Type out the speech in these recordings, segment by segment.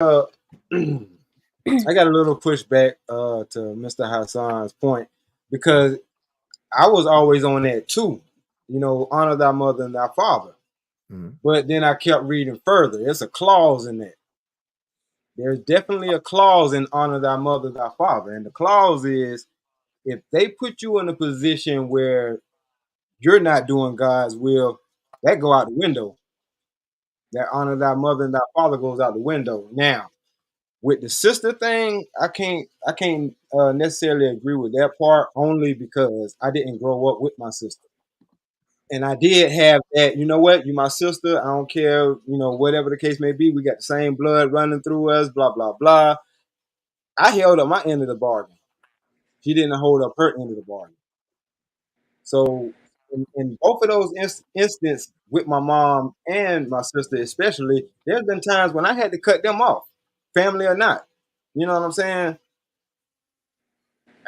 uh, I got a little pushback to Mr. Hassan's point because I was always on that too. You know, honor thy mother and thy father. Mhm. But then I kept reading further. There's a clause in that. There's definitely a clause in honor thy mother, thy father. And the clause is if they put you in a position where you're not doing God's will, that go out the window. That honor thy mother and thy father goes out the window. Now, with the sister thing, I can't necessarily agree with that part only because I didn't grow up with my sister. And I did have that, you know what, you my sister, I don't care, whatever the case may be, we got the same blood running through us, blah, blah, blah. I held up my end of the bargain. She didn't hold up her end of the bargain. So in both of those instances with my mom and my sister especially, there's been times when I had to cut them off, family or not. You know what I'm saying?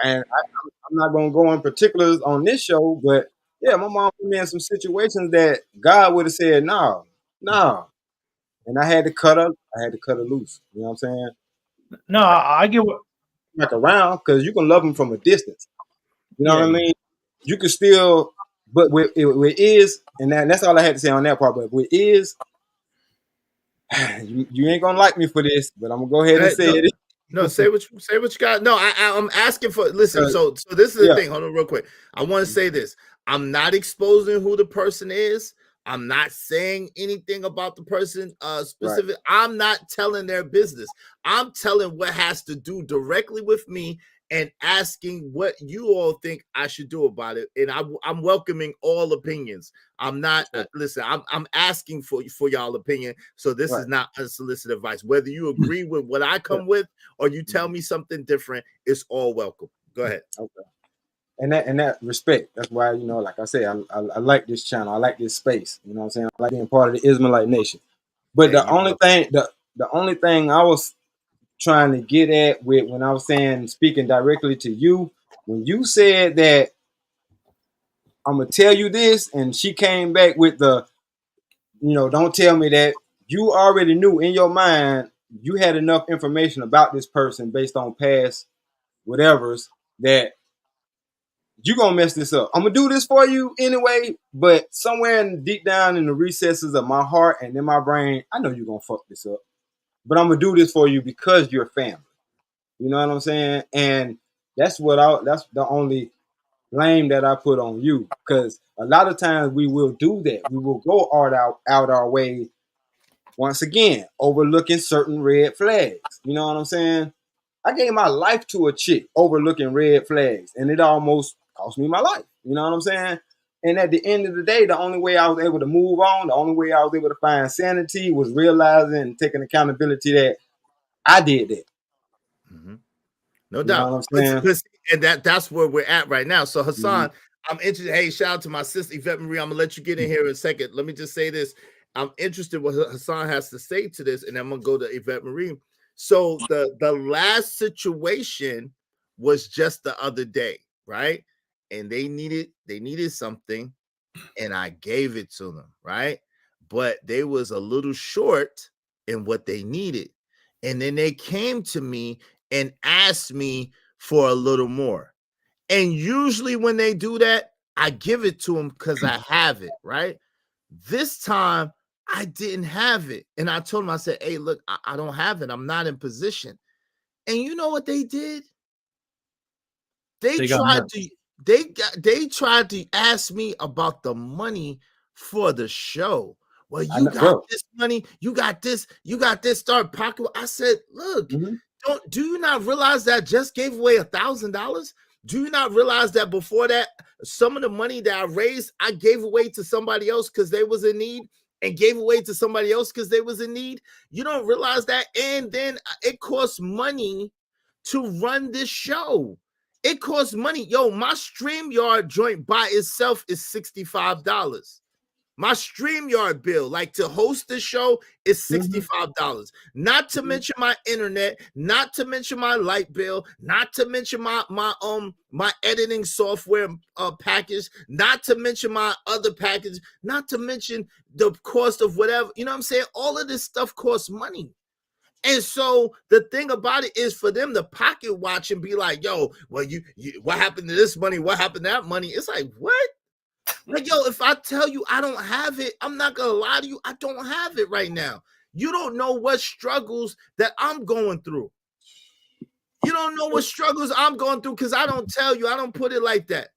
And I'm not gonna go in particulars on this show, but yeah, my mom put me in some situations that God would have said, no, no. And I had to cut her, I had to cut her loose. You know what I'm saying? No, I get what. Back around because you can love them from a distance. You know Yeah, what I mean? You can still, but with is, and that's all I had to say on that part. But with is, you ain't gonna like me for this, but I'm gonna go ahead and say no, it. no, say what you got. No, I'm asking for. Listen, so this is the Yeah, thing. Hold on, real quick. I want to say this. I'm not exposing who the person is. I'm not saying anything about the person right. specific. I'm not telling their business. I'm telling what has to do directly with me and asking what you all think I should do about it. And I'm welcoming all opinions. I'm not listen. I'm asking for y'all opinion. So this Right. is not unsolicited advice. Whether you agree with what I come with or you tell me something different, it's all welcome. Go ahead. Okay. And that respect. That's why like I say, I like this channel. I like this space. You know what I'm saying? I like being part of the Israelite nation. But Hey, the only thing, the only thing I was trying to get at with when I was saying speaking directly to you, when you said that I'm gonna tell you this, and she came back with don't tell me that. You already knew in your mind you had enough information about this person based on past whatevers that you gonna mess this up. I'm gonna do this for you anyway, but somewhere deep down in the recesses of my heart and in my brain, I know you're gonna fuck this up. But I'm gonna do this for you because you're family. You know what I'm saying? And that's the only blame that I put on you. Because a lot of times we will do that. We will go out our way once again, overlooking certain red flags. You know what I'm saying? I gave my life to a chick overlooking red flags, and it almost cost me my life. You know what I'm saying? And at the end of the day, the only way I was able to move on, the only way I was able to find sanity was realizing and taking accountability that I did that. Mm-hmm. No You know doubt. what I'm saying? And that's where we're at right now. So Hassan, Mm-hmm. I'm interested. Hey, shout out to my sister Yvette Marie. I'm gonna let you get in here in a second. Let me just say this. I'm interested what Hassan has to say to this, and I'm gonna go to Yvette Marie. So the last situation was just the other day, right? And they needed something, and I gave it to them, right? But they was a little short in what they needed. And then they came to me and asked me for a little more. And usually when they do that, I give it to them because I have it, right? This time I didn't have it. And I told them, I said, hey, look, I don't have it. I'm not in position. And you know what they did? They tried to they tried to ask me about the money for the show. Well, I you know, got bro. this money, you got this, start pocket. I said, look, Mm-hmm. do you not realize that I just gave away $1,000? Do you not realize that before that, some of the money that I raised, I gave away to somebody else because they was in need and gave away to somebody else because they was in need? You don't realize that? And then it costs money to run this show. It costs money. Yo, my StreamYard joint by itself is $65. My StreamYard bill, like to host the show, is $65. Not to mention my internet, not to mention my light bill, not to mention my editing software package, not to mention my other package, not to mention the cost of whatever. You know what I'm saying? All of this stuff costs money. And so the thing about it is for them to pocket watch and be like, yo, well, you what happened to this money? What happened to that money? It's like, what? Like, yo, if I tell you I don't have it, I'm not gonna lie to you. I don't have it right now. You don't know what struggles that I'm going through. You don't know what struggles I'm going through because I don't tell you. I don't put it like that.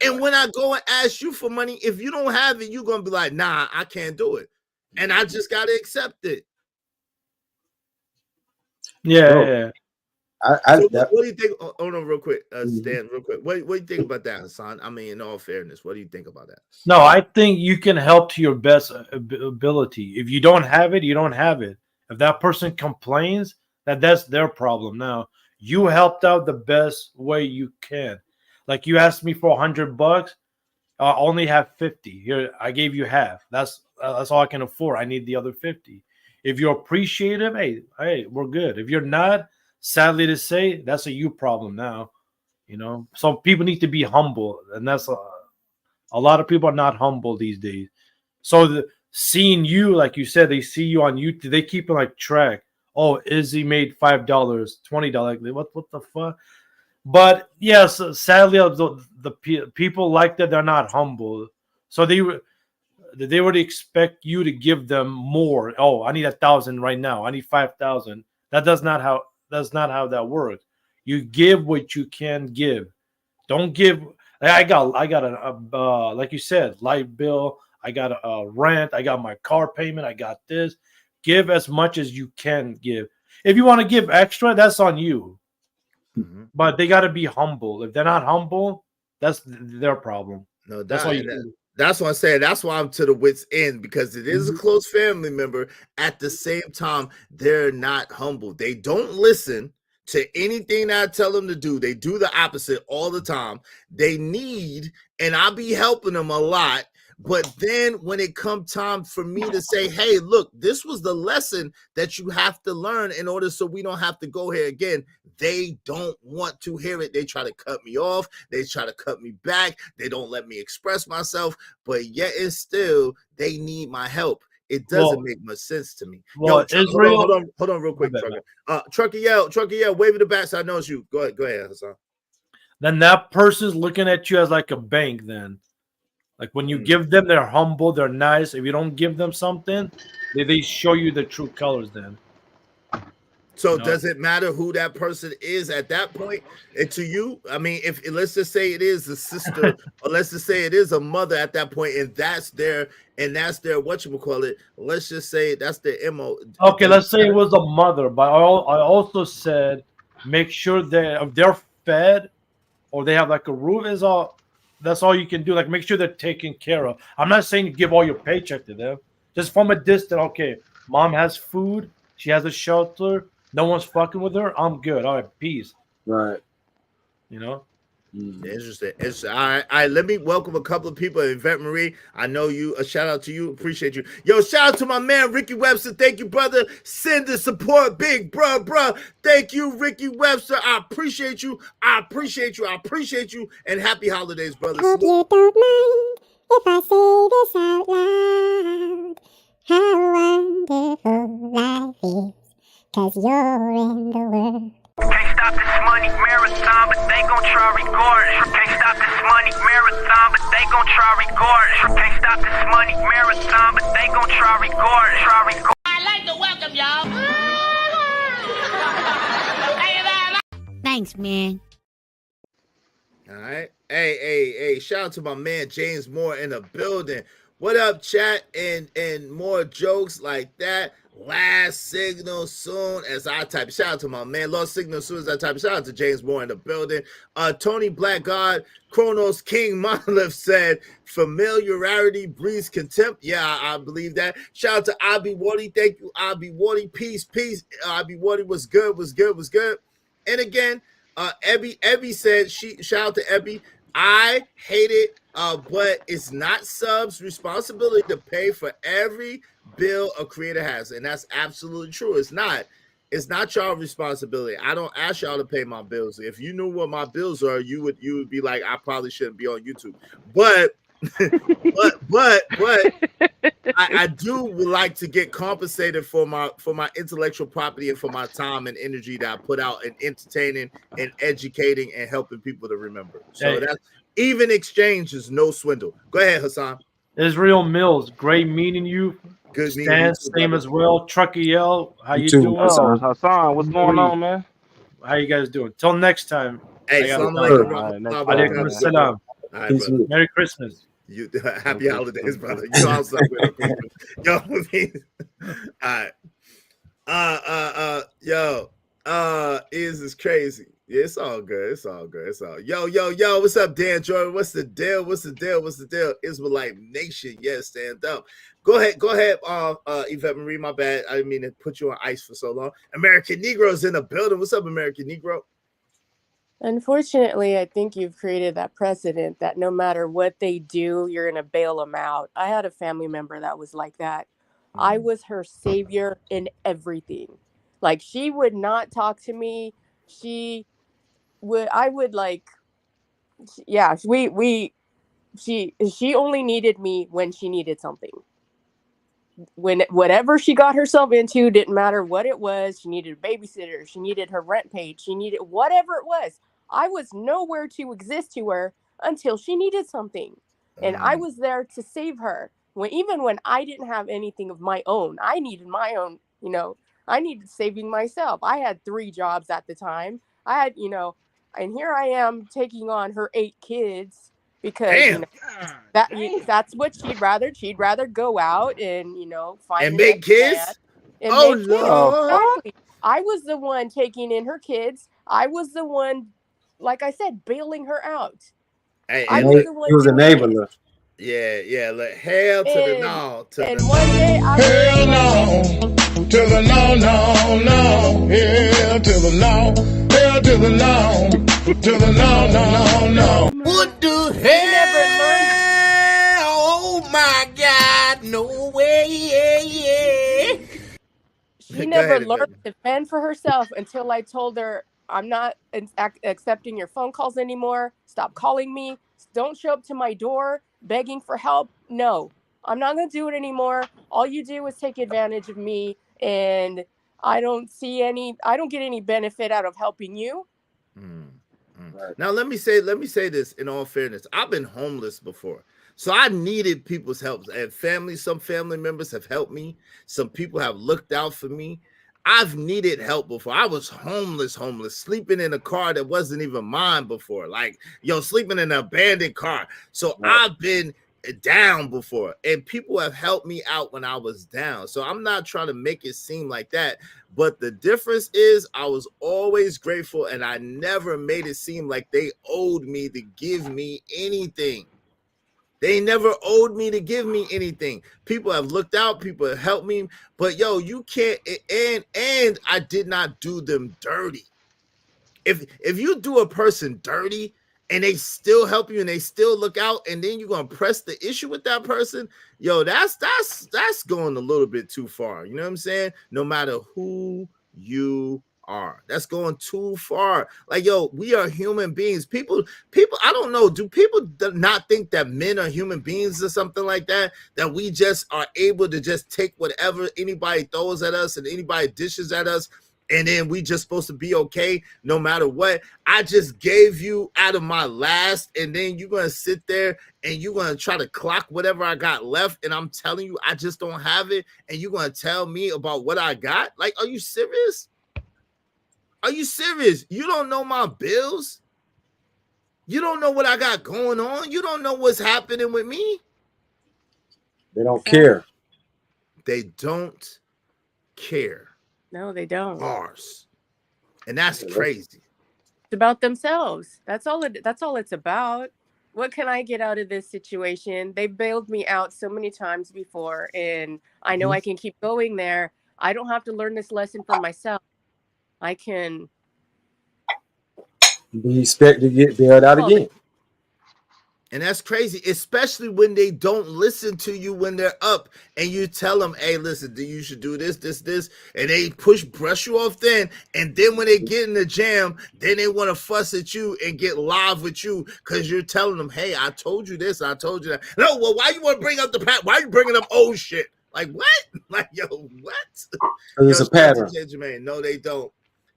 And when I go and ask you for money, if you don't have it, you're gonna be like, nah, I can't do it. And I just gotta accept it. Yeah, Bro, yeah. So what do you think? Oh no, real quick, Stan, real quick. What do you think about that, Hassan? I mean, in all fairness, what do you think about that? No, I think you can help to your best ability. If you don't have it, you don't have it. If that person complains, that's their problem. Now, you helped out the best way you can. Like you asked me for $100, I only have 50. Here, I gave you half. That's all I can afford. I need the other 50. If you're appreciative, hey, we're good. If you're not, sadly to say, that's a you problem now. You know, so people need to be humble, and that's a lot of people are not humble these days. So seeing you, like you said, they see you on YouTube. They keep it like track. Oh, Izzy made $5, $20. What the fuck? But yes, sadly, the people like that, they're not humble. So they would expect you to give them more. Oh, I need 1,000 right now. I need 5,000. That's not how that works. You give what you can give. Don't give. I got a like you said, light bill. I got a rent. I got my car payment. I got this. Give as much as you can give. If you want to give extra, that's on you. Mm-hmm. But they got to be humble. If they're not humble, that's their problem. No, That's all you do. That's what I'm saying. That's why I'm to the wit's end, because it is a close family member. At the same time, they're not humble. They don't listen to anything that I tell them to do. They do the opposite all the time. They need, and I'll be helping them a lot. But then when it comes time for me to say, hey, look, this was the lesson that you have to learn in order so we don't have to go here again, they don't want to hear it. They try to cut me off. They try to cut me back. They don't let me express myself. But yet and still, they need my help. It doesn't make much sense to me. Well, Yo, Israel, hold on real quick, Trucker. Trucker yell, wave it the back so I know it's you. Go ahead, Hassan. Then that person's looking at you as like a bank then. Like when you give them, they're humble, they're nice. If you don't give them something, they show you the true colors then. So does it matter who that person is at that point? And to you, I mean, if let's just say it is a sister, or let's just say it is a mother at that point, and that's their whatchamacallit, let's just say that's their MO. Okay, let's say it was a mother, but I also said make sure that if they're fed or they have like a roof, that's all you can do. Like make sure they're taken care of. I'm not saying you give all your paycheck to them. Just from a distance, okay, mom has food, she has a shelter, no one's fucking with her, I'm good. All right, peace. Right. You know? Interesting. All right. Let me welcome a couple of people. Yvette Marie, I know you. A shout out to you. Appreciate you. Yo, shout out to my man Ricky Webster. Thank you, brother. Send the support, big bruh. Thank you, Ricky Webster. I appreciate you. And happy holidays, brother. Hope you don't mind if I say this out loud. How wonderful life is, 'cause you're in the world. Can't stop this money marathon, but they gon' try regardless. Can't stop this money marathon, but they gon' try regardless. Can't stop this money marathon, but they gon' try regardless. I'd like to welcome y'all. Thanks, man. All right. Hey, shout out to my man James Moore in the building. What up, chat? And more jokes like that. Last signal soon as I type. Shout out to my man. Lost signal soon as I type. Shout out to James Moore in the building. Tony Blackguard, Chronos King Monolith said, familiarity breeds contempt. Yeah, I believe that. Shout out to Abi Wadi. Thank you, Abi Wadi. Peace. Abi Wadi was good. And again, Ebby said, shout out to Ebby. I hate it, but it's not subs' responsibility to pay for every bill a creator has, and that's absolutely true. It's not y'all responsibility. I don't ask y'all to pay my bills. If you knew what my bills are, you would be like, I probably shouldn't be on YouTube. But but I do would like to get compensated for my intellectual property and for my time and energy that I put out in entertaining and educating and helping people to remember. So Hey. that's even exchange is no swindle. Go ahead, Hassan. Israel Mills, great meeting you. Good meeting Stan, you too, same brother. as well. Truckee L, how You you too. doing? Oh, Hassan, what's going on, man? How you guys doing? Till next time. Hey, I got salam it. alaikum, All right, next rahmatullah, time, Alaikum man. barakatuh. assalam. All right, Peace. brother. Merry Christmas. You happy holidays, brother. You know I'm so good. Yo, all right. Is crazy. Yeah, it's all good. It's all good. It's all yo. What's up, Dan Jordan? What's the deal? What's the deal? Israelite Nation. Yeah, stand up. Go ahead. Yvette Marie, my bad. I didn't mean to put you on ice for so long. American Negro's in the building. What's up, American Negro? Unfortunately, I think you've created that precedent that no matter what they do, you're going to bail them out. I had a family member that was like that. I was her savior in everything. Like, she would not talk to me. She only needed me when she needed something. When whatever she got herself into, didn't matter what it was. She needed a babysitter. She needed her rent paid. She needed whatever it was. I was nowhere to exist to her until she needed something. And I was there to save her. Even when I didn't have anything of my own, I needed my own, I needed saving myself. I had 3 jobs at the time. I had, and here I am taking on her 8 kids because that's what she'd rather go out and find And the make next kids. man and Oh make Lord. kids. Exactly. I was the one taking in her kids. I was the one, like I said, bailing her out. Hey, I and was He the one was doing enabler. yeah. Like hell to the no. And one day I Hell no, to the no, hell to the no, hell to the no, to the no. What the She never learned. hell? Oh my God! No way! She Go never ahead, learned to fend for herself until I told her, I'm not accepting your phone calls anymore. Stop calling me. Don't show up to my door begging for help. No, I'm not going to do it anymore. All you do is take advantage of me, and I don't get any benefit out of helping you. Right. Now let me say this in all fairness. I've been homeless before. So I needed people's help, and some family members have helped me. Some people have looked out for me. I've needed help before. I was homeless, sleeping in a car that wasn't even mine before. Like, sleeping in an abandoned car. So I've been down before, and people have helped me out when I was down. So I'm not trying to make it seem like that. But the difference is I was always grateful, and I never made it seem like they owed me to give me anything. They never owed me to give me anything. People have looked out, people have helped me, but you can't, and I did not do them dirty. If you do a person dirty and they still help you and they still look out, and then you're gonna press the issue with that person, that's going a little bit too far. You know what I'm saying? No matter who you are, that's going too far. Like, we are human beings. People, I don't know, do people not think that men are human beings or something like that, that we just are able to just take whatever anybody throws at us and anybody dishes at us, and then we just supposed to be okay no matter what? I just gave you out of my last, and then you're gonna sit there and you're gonna try to clock whatever I got left, and I'm telling you I just don't have it, and you're gonna tell me about what I got? Like, are you serious? Are you serious? You don't know my bills? You don't know what I got going on? You don't know what's happening with me? They don't care. They don't care. No, they don't. Bars. And that's crazy. It's about themselves. That's all it's about. What can I get out of this situation? They bailed me out so many times before, and I know I can keep going there. I don't have to learn this lesson for myself. I can be expected to get bailed out again. And that's crazy, especially when they don't listen to you when they're up and you tell them, hey, listen, you should do this, and they brush you off then. And then when they get in the jam, then they want to fuss at you and get live with you because you're telling them, hey, I told you this, I told you that. No, well, why you want to bring up why are you bringing up old shit? Like, what? Like, yo, what? It's a pattern. Jermaine. No, they don't.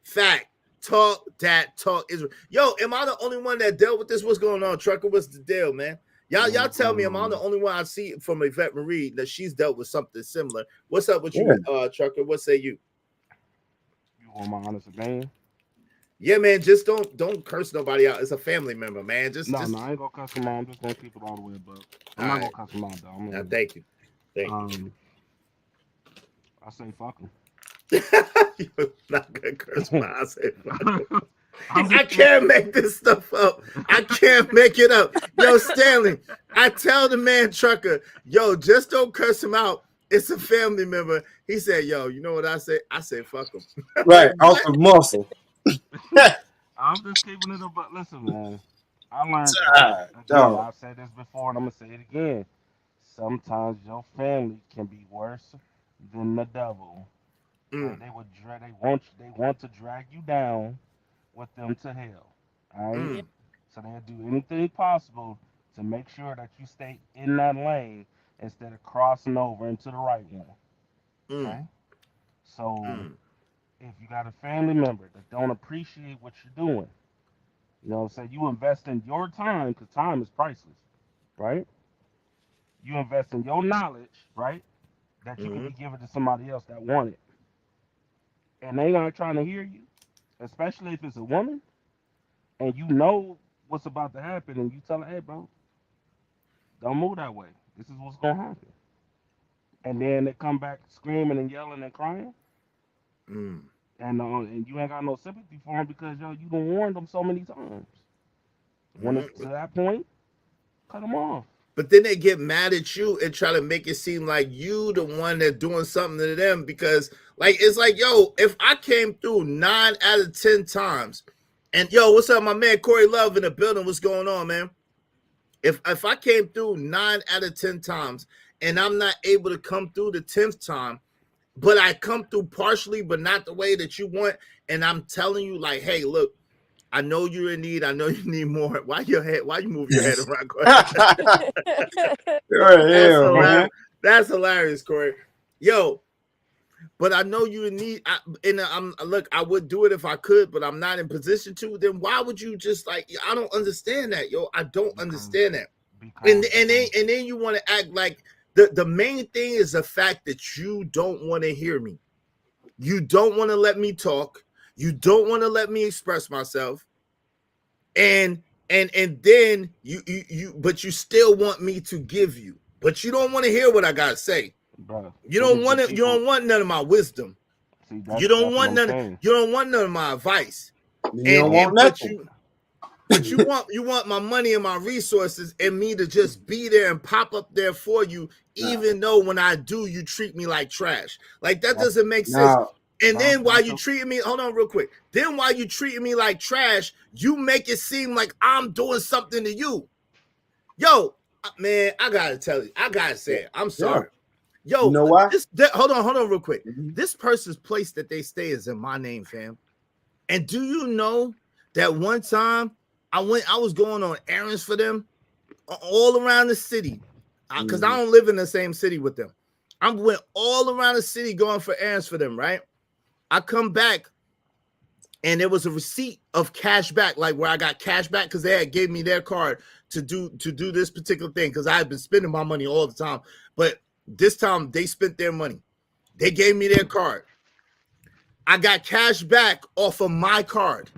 Fact. Talk that talk is. Yo, am I the only one that dealt with this? What's going on, Trucker? What's the deal, man? Y'all tell me, am I the only one I see from Yvette Marie that she's dealt with something similar? What's up with you, Trucker? What say you? You want my honest opinion? Yeah, man. Just don't curse nobody out. It's a family member, man. No, I ain't gonna cuss them out. I'm just gonna keep it all the way above. I'm not gonna cuss them out, though. Thank you. Thank you. I say fuck them. You're not gonna curse my. I say fuck them. I can't make this stuff up. I can't make it up. Yo, Stanley, I tell the man Trucker, yo, just don't curse him out. It's a family member. He said, yo, you know what I say? I say fuck him. Right, off the muscle. I'm just keeping it up. But listen, man, I learned. I've said this before, and I'm gonna say it again. Sometimes your family can be worse than the devil. They want to drag you down with them to hell. All right? So they'll do anything possible to make sure that you stay in that lane instead of crossing over into the right one. Okay? So if you got a family member that don't appreciate what you're doing, you know what I'm saying? You invest in your time, because time is priceless, right? You invest in your knowledge, right? That you can be given to somebody else that want it. And they not trying to hear you, especially if it's a woman, and you know what's about to happen, and you tell her, hey, bro, don't move that way. This is what's going to happen. And then they come back screaming and yelling and crying. And you ain't got no sympathy for them because, yo, you done warned them so many times. When it's to that point, cut them off. But then they get mad at you and try to make it seem like you the one that's doing something to them because, like, it's like, yo, if I came through 9 out of 10 times, and yo, what's up, my man Corey Love in the building? What's going on, man? If I came through 9 out of 10 times and I'm not able to come through the 10th time, but I come through partially, but not the way that you want, and I'm telling you, like, hey, look, I know you're in need. I know you need more. Why you move your head around, Corey? That's hilarious, Corey. Yo, but I know you're in need. I would do it if I could, but I'm not in position to. Then why would you just like? I don't understand that, yo. I don't understand that. And then you want to act like the main thing is the fact that you don't want to hear me. You don't want to let me talk. You don't want to let me express myself, and then but you still want me to give you, but you don't want to hear what I gotta say. Bro, you don't want it. You don't want none of my wisdom. You don't want none. You don't want none of my advice. But you want my money and my resources and me to just be there and pop up there for you, even though when I do, you treat me like trash. Like that doesn't make sense. And then while you treating me, hold on real quick. Then while you treating me like trash, you make it seem like I'm doing something to you. Yo, man, I gotta tell you, I gotta say it. I'm sorry. Yo, you know why? Hold on real quick. This person's place that they stay is in my name, fam. And do you know that one time I was going on errands for them all around the city because I don't live in the same city with them. I went all around the city going for errands for them, right? I come back and there was a receipt of cash back, like where I got cash back because they had gave me their card to do this particular thing because I had been spending my money all the time. But this time they spent their money. They gave me their card. I got cash back off of my card.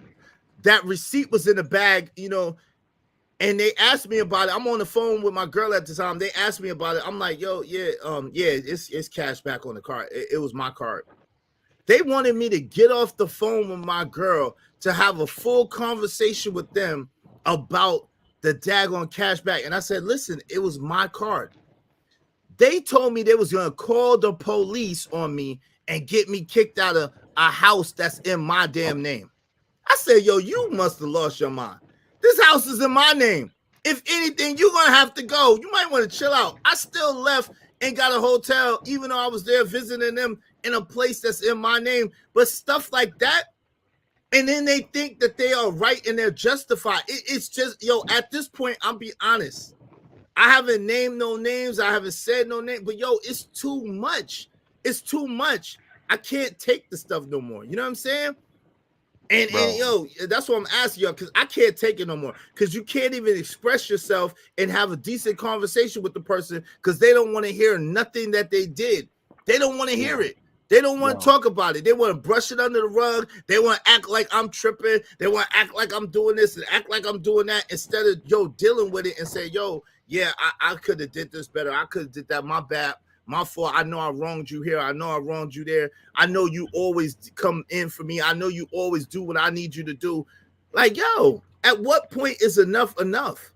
That receipt was in the bag, you know, and they asked me about it. I'm on the phone with my girl at the time. They asked me about it. I'm like, yo, it's cash back on the card. It was my card. They wanted me to get off the phone with my girl to have a full conversation with them about the daggone cash back. And I said, listen, it was my card. They told me they was going to call the police on me and get me kicked out of a house that's in my damn name. I said, yo, you must have lost your mind. This house is in my name. If anything, you're gonna have to go. You might want to chill out. I still left and got a hotel, even though I was there visiting them in a place that's in my name. But stuff like that, and then they think that they are right and they're justified. It's just, yo, at this point, I'm be honest. I haven't named no names. I haven't said no name, but yo, it's too much. It's too much. I can't take the stuff no more. You know what I'm saying? And yo, that's what I'm asking y'all, because I can't take it no more. Because you can't even express yourself and have a decent conversation with the person because they don't want to hear nothing that they did. They don't want to hear it. They don't want to talk about it. They want to brush it under the rug. They want to act like I'm tripping. They want to act like I'm doing this and act like I'm doing that instead of, yo, dealing with it and say, yo, yeah, I could have did this better. I could have did that. My bad. My fault. I know I wronged you here. I know I wronged you there. I know you always come in for me. I know you always do what I need you to do. Like, yo, at what point is enough enough?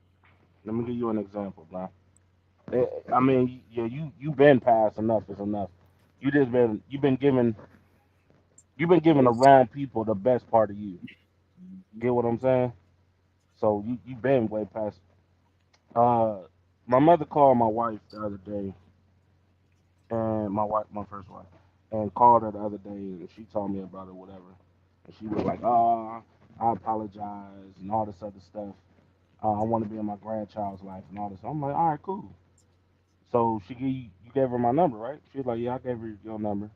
Let me give you an example, bro. I mean, yeah, you've been past enough is enough. You've been giving the wrong people the best part of you. Get what I'm saying? So you've been way past. My mother called my wife the other day. And my first wife, and called her the other day, and she told me about it, whatever. And she was like, "Oh, I apologize," and all this other stuff. I want to be in my grandchild's life and all this. I'm like, all right, cool. So you gave her my number, right? She was like, yeah, I gave her your number.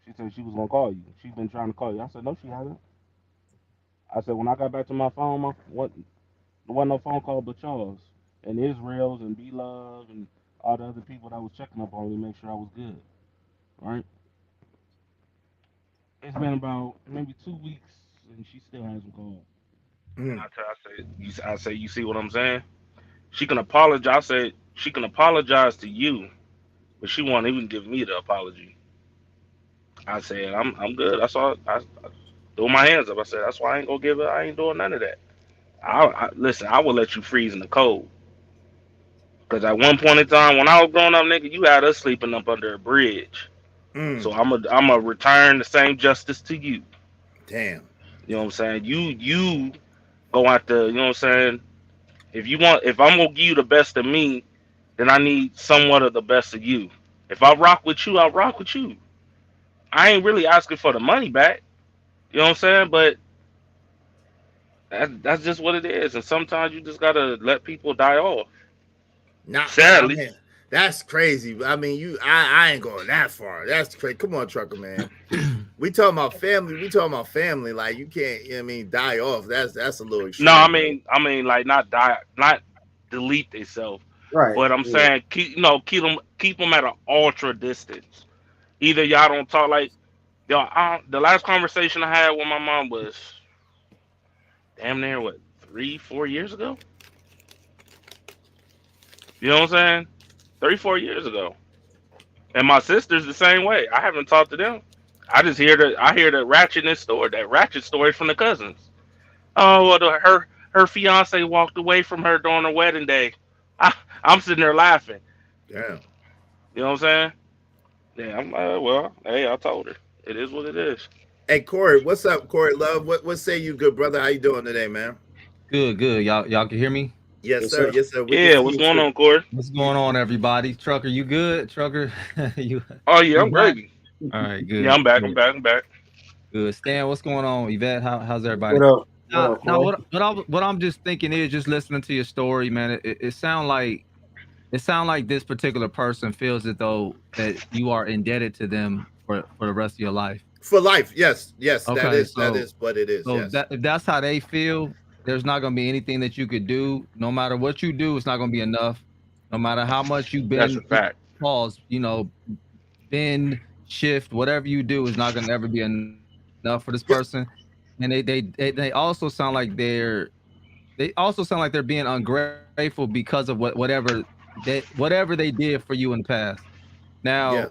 She said she was gonna call you. She's been trying to call you. I said, no, she hasn't. I said, when I got back to my phone, there wasn't no phone call but yours and Israel's and B Love and all the other people that was checking up on me to make sure I was good, right? It's been about maybe 2 weeks, and she still hasn't called. I say, you see what I'm saying? She can apologize. I said she can apologize to you, but she won't even give me the apology. I said I'm good. That's all. I threw my hands up. I said that's why I ain't gonna give it. I ain't doing none of that. Listen. I will let you freeze in the cold. Because at one point in time, when I was growing up, nigga, you had us sleeping up under a bridge. So I'm a return the same justice to you. Damn. You know what I'm saying? You go out there, you know what I'm saying? If I'm gonna give you the best of me, then I need somewhat of the best of you. If I rock with you, I'll rock with you. I ain't really asking for the money back. You know what I'm saying? But that's just what it is. And sometimes you just gotta let people die off. Sadly. Man, that's crazy. I mean, I ain't going that far. That's crazy. Come on, trucker man. We talking about family. Like you can't. You know what I mean, die off. That's a little extreme. No, I mean, like not die, not delete themselves. Right. But I'm saying keep them at an ultra distance. Either y'all don't talk like y'all. The last conversation I had with my mom was damn near 3-4 years ago. You know what I'm saying? 3-4 years ago. And my sister's the same way. I haven't talked to them. I just hear the ratchetness story, that ratchet story from the cousins. Oh, well, her fiance walked away from her during her wedding day. I'm sitting there laughing. Damn. You know what I'm saying? Yeah, I'm well, hey, I told her. It is what it is. Hey, Corey, what's up, Corey Love? What say you, good brother? How you doing today, man? Good. Y'all can hear me? Yes, sir. Yes, sir. Yeah, what's going on, Corey? What's going on, everybody? Trucker, you good? Trucker, you? Oh yeah, I'm great. All right, good. Yeah, I'm back. Good. Stan, what's going on? Yvette, how's everybody? What up? What I'm just thinking is just listening to your story, man. It sound like this particular person feels as though that you are indebted to them for the rest of your life. For life, yes. Okay, that is what it is. So yes. if that's how they feel, there's not going to be anything that you could do. No matter what you do, it's not going to be enough. No matter how much you bend, that's a fact. Pause, bend, shift, whatever you do is not going to ever be enough for this person. And they also sound like they're being ungrateful because of whatever they did for you in the past. Now,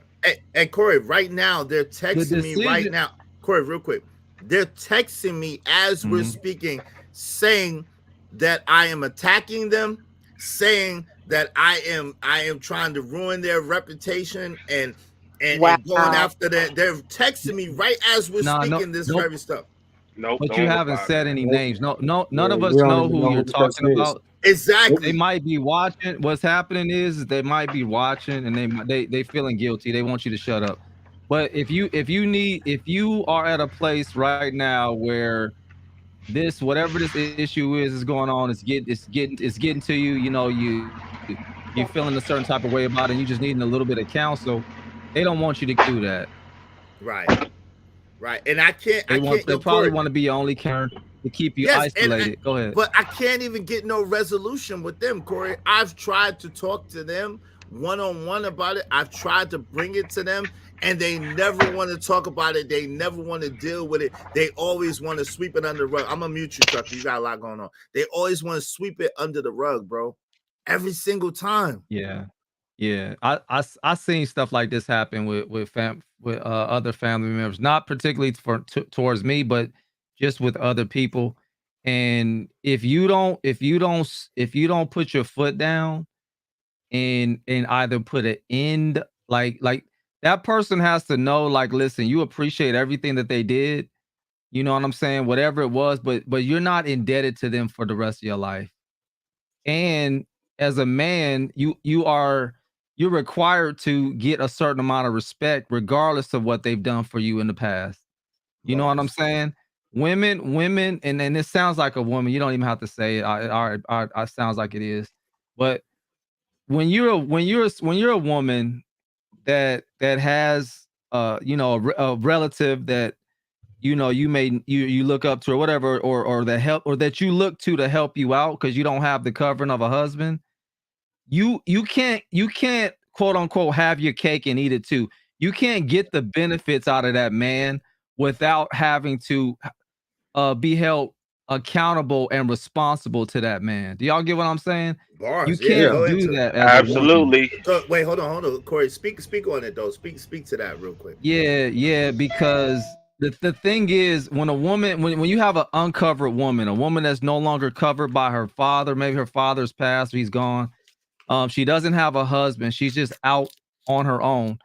hey Corey, right now they're texting me right now. Corey, real quick, they're texting me as we're speaking, saying that I am attacking them, saying that I am trying to ruin their reputation and going after that. They're texting me right as we're speaking this very stuff. Nope. but Don't you look haven't like said it. any Nope. names. No, none Yeah, of we us don't know even who know you're who the person talking is. about. Exactly. They might be watching. What's happening is they might be watching, and they feeling guilty. They want you to shut up. But if you are at a place right now where this whatever this issue is going on, it's getting to you. You know, you're feeling a certain type of way about it, and you just needing a little bit of counsel. They don't want you to do that. Right. Right. And I can't. They Yo, probably Corey, want to be your only care to keep you yes, and isolated. Go ahead. but I can't even get no resolution with them, Corey. I've tried to talk to them one-on-one about it. I've tried to bring it to them, and they never want to talk about it. They never want to deal with it. They always want to sweep it under the rug. I'm gonna mute you, Chuck. You got a lot going on. They always want to sweep it under the rug, bro. Every single time. Yeah. I seen stuff like this happen with other family members, not particularly towards me, but just with other people. And if you don't put your foot down and either put an end, like that person has to know, like, listen, you appreciate everything that they did, you know what I'm saying, whatever it was, but you're not indebted to them for the rest of your life. And as a man, you're required to get a certain amount of respect regardless of what they've done for you in the past. You know what I'm saying? Women, and it sounds like a woman. You don't even have to say it. I sounds like it is. But when you're a woman that has a relative that you look up to or whatever, or that you look to help you out because you don't have the covering of a husband, you can't quote unquote have your cake and eat it too. You can't get the benefits out of that man without having to be held accountable and responsible to that man. Do y'all get what I'm saying? Bars. You can't do that. As Absolutely. So, wait, hold on, Corey. Speak on it though. Speak to that real quick. Yeah, because the thing is, when a woman, when you have an uncovered woman, a woman that's no longer covered by her father, maybe her father's passed, he's gone. She doesn't have a husband. She's just out on her own.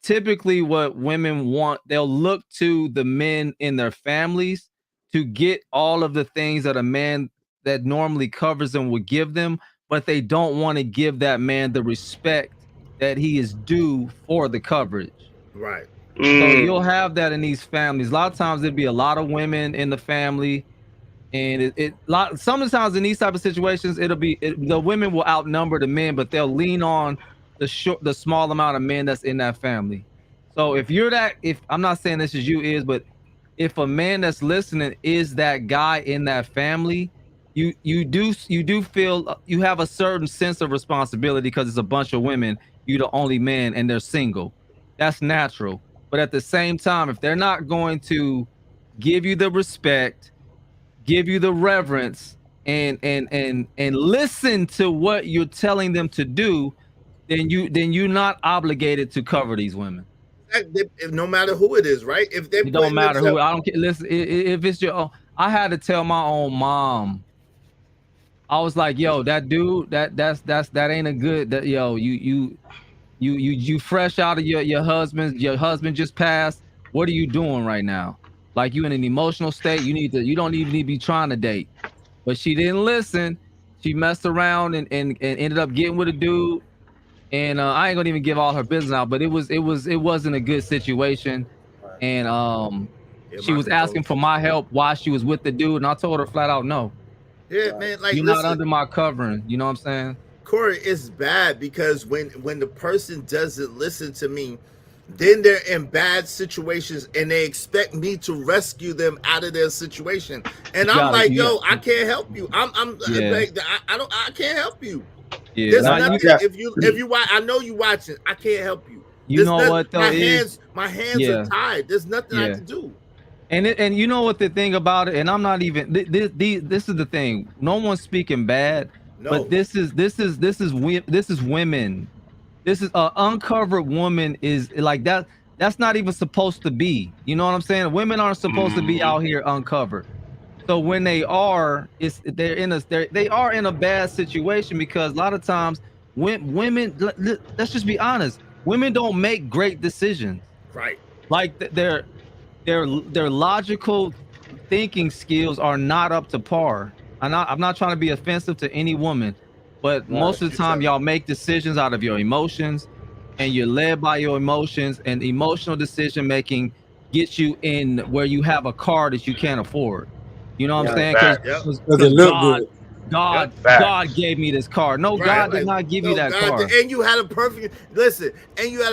Typically, what women want, they'll look to the men in their families to get all of the things that a man that normally covers them would give them, but they don't want to give that man the respect that he is due for the coverage. Right. So you'll have that in these families. A lot of times there'd be a lot of women in the family, and sometimes in these type of situations, the women will outnumber the men, but they'll lean on the small amount of men that's in that family. So if I'm not saying this is you, but if a man that's listening is that guy in that family, you do feel you have a certain sense of responsibility because it's a bunch of women, you're the only man and they're single. That's natural. But at the same time, if they're not going to give you the respect, give you the reverence, and listen to what you're telling them to do, then you're not obligated to cover these women. No matter who it is, right? If they it don't matter who. I don't care. Listen, if it's your, I had to tell my own mom. I was like, yo, that dude, that ain't a good. That yo, you fresh out of your husband just passed. What are you doing right now? Like, you in an emotional state. You don't even need to be trying to date. But she didn't listen. She messed around and ended up getting with a dude. And I ain't gonna even give all her business out, but it wasn't a good situation. And she was asking for my help while she was with the dude, and I told her flat out no. Yeah, man, like, you're not under my covering. You know what I'm saying? Corey, it's bad because when the person doesn't listen to me, then they're in bad situations and they expect me to rescue them out of their situation. And I'm like, yo, I can't help you. I can't help you. Yeah, there's nothing. If you watch, I know you watching. I can't help you. You know what though? My hands are tied. There's nothing I can do. And you know what the thing about it, and I'm not even this is the thing. No one's speaking bad, but this is women. This is an uncovered woman is like that. That's not even supposed to be. You know what I'm saying? Women aren't supposed to be out here uncovered. So when they are, they are in a bad situation because a lot of times women, let's just be honest, women don't make great decisions. Right. Like they're logical thinking skills are not up to par. I'm not trying to be offensive to any woman, but most of the time y'all make decisions out of your emotions, and you're led by your emotions, and emotional decision making gets you in where you have a car that you can't afford. You know what I'm saying? Because it look good. God gave me this car. No, God did not give you that car. And you had a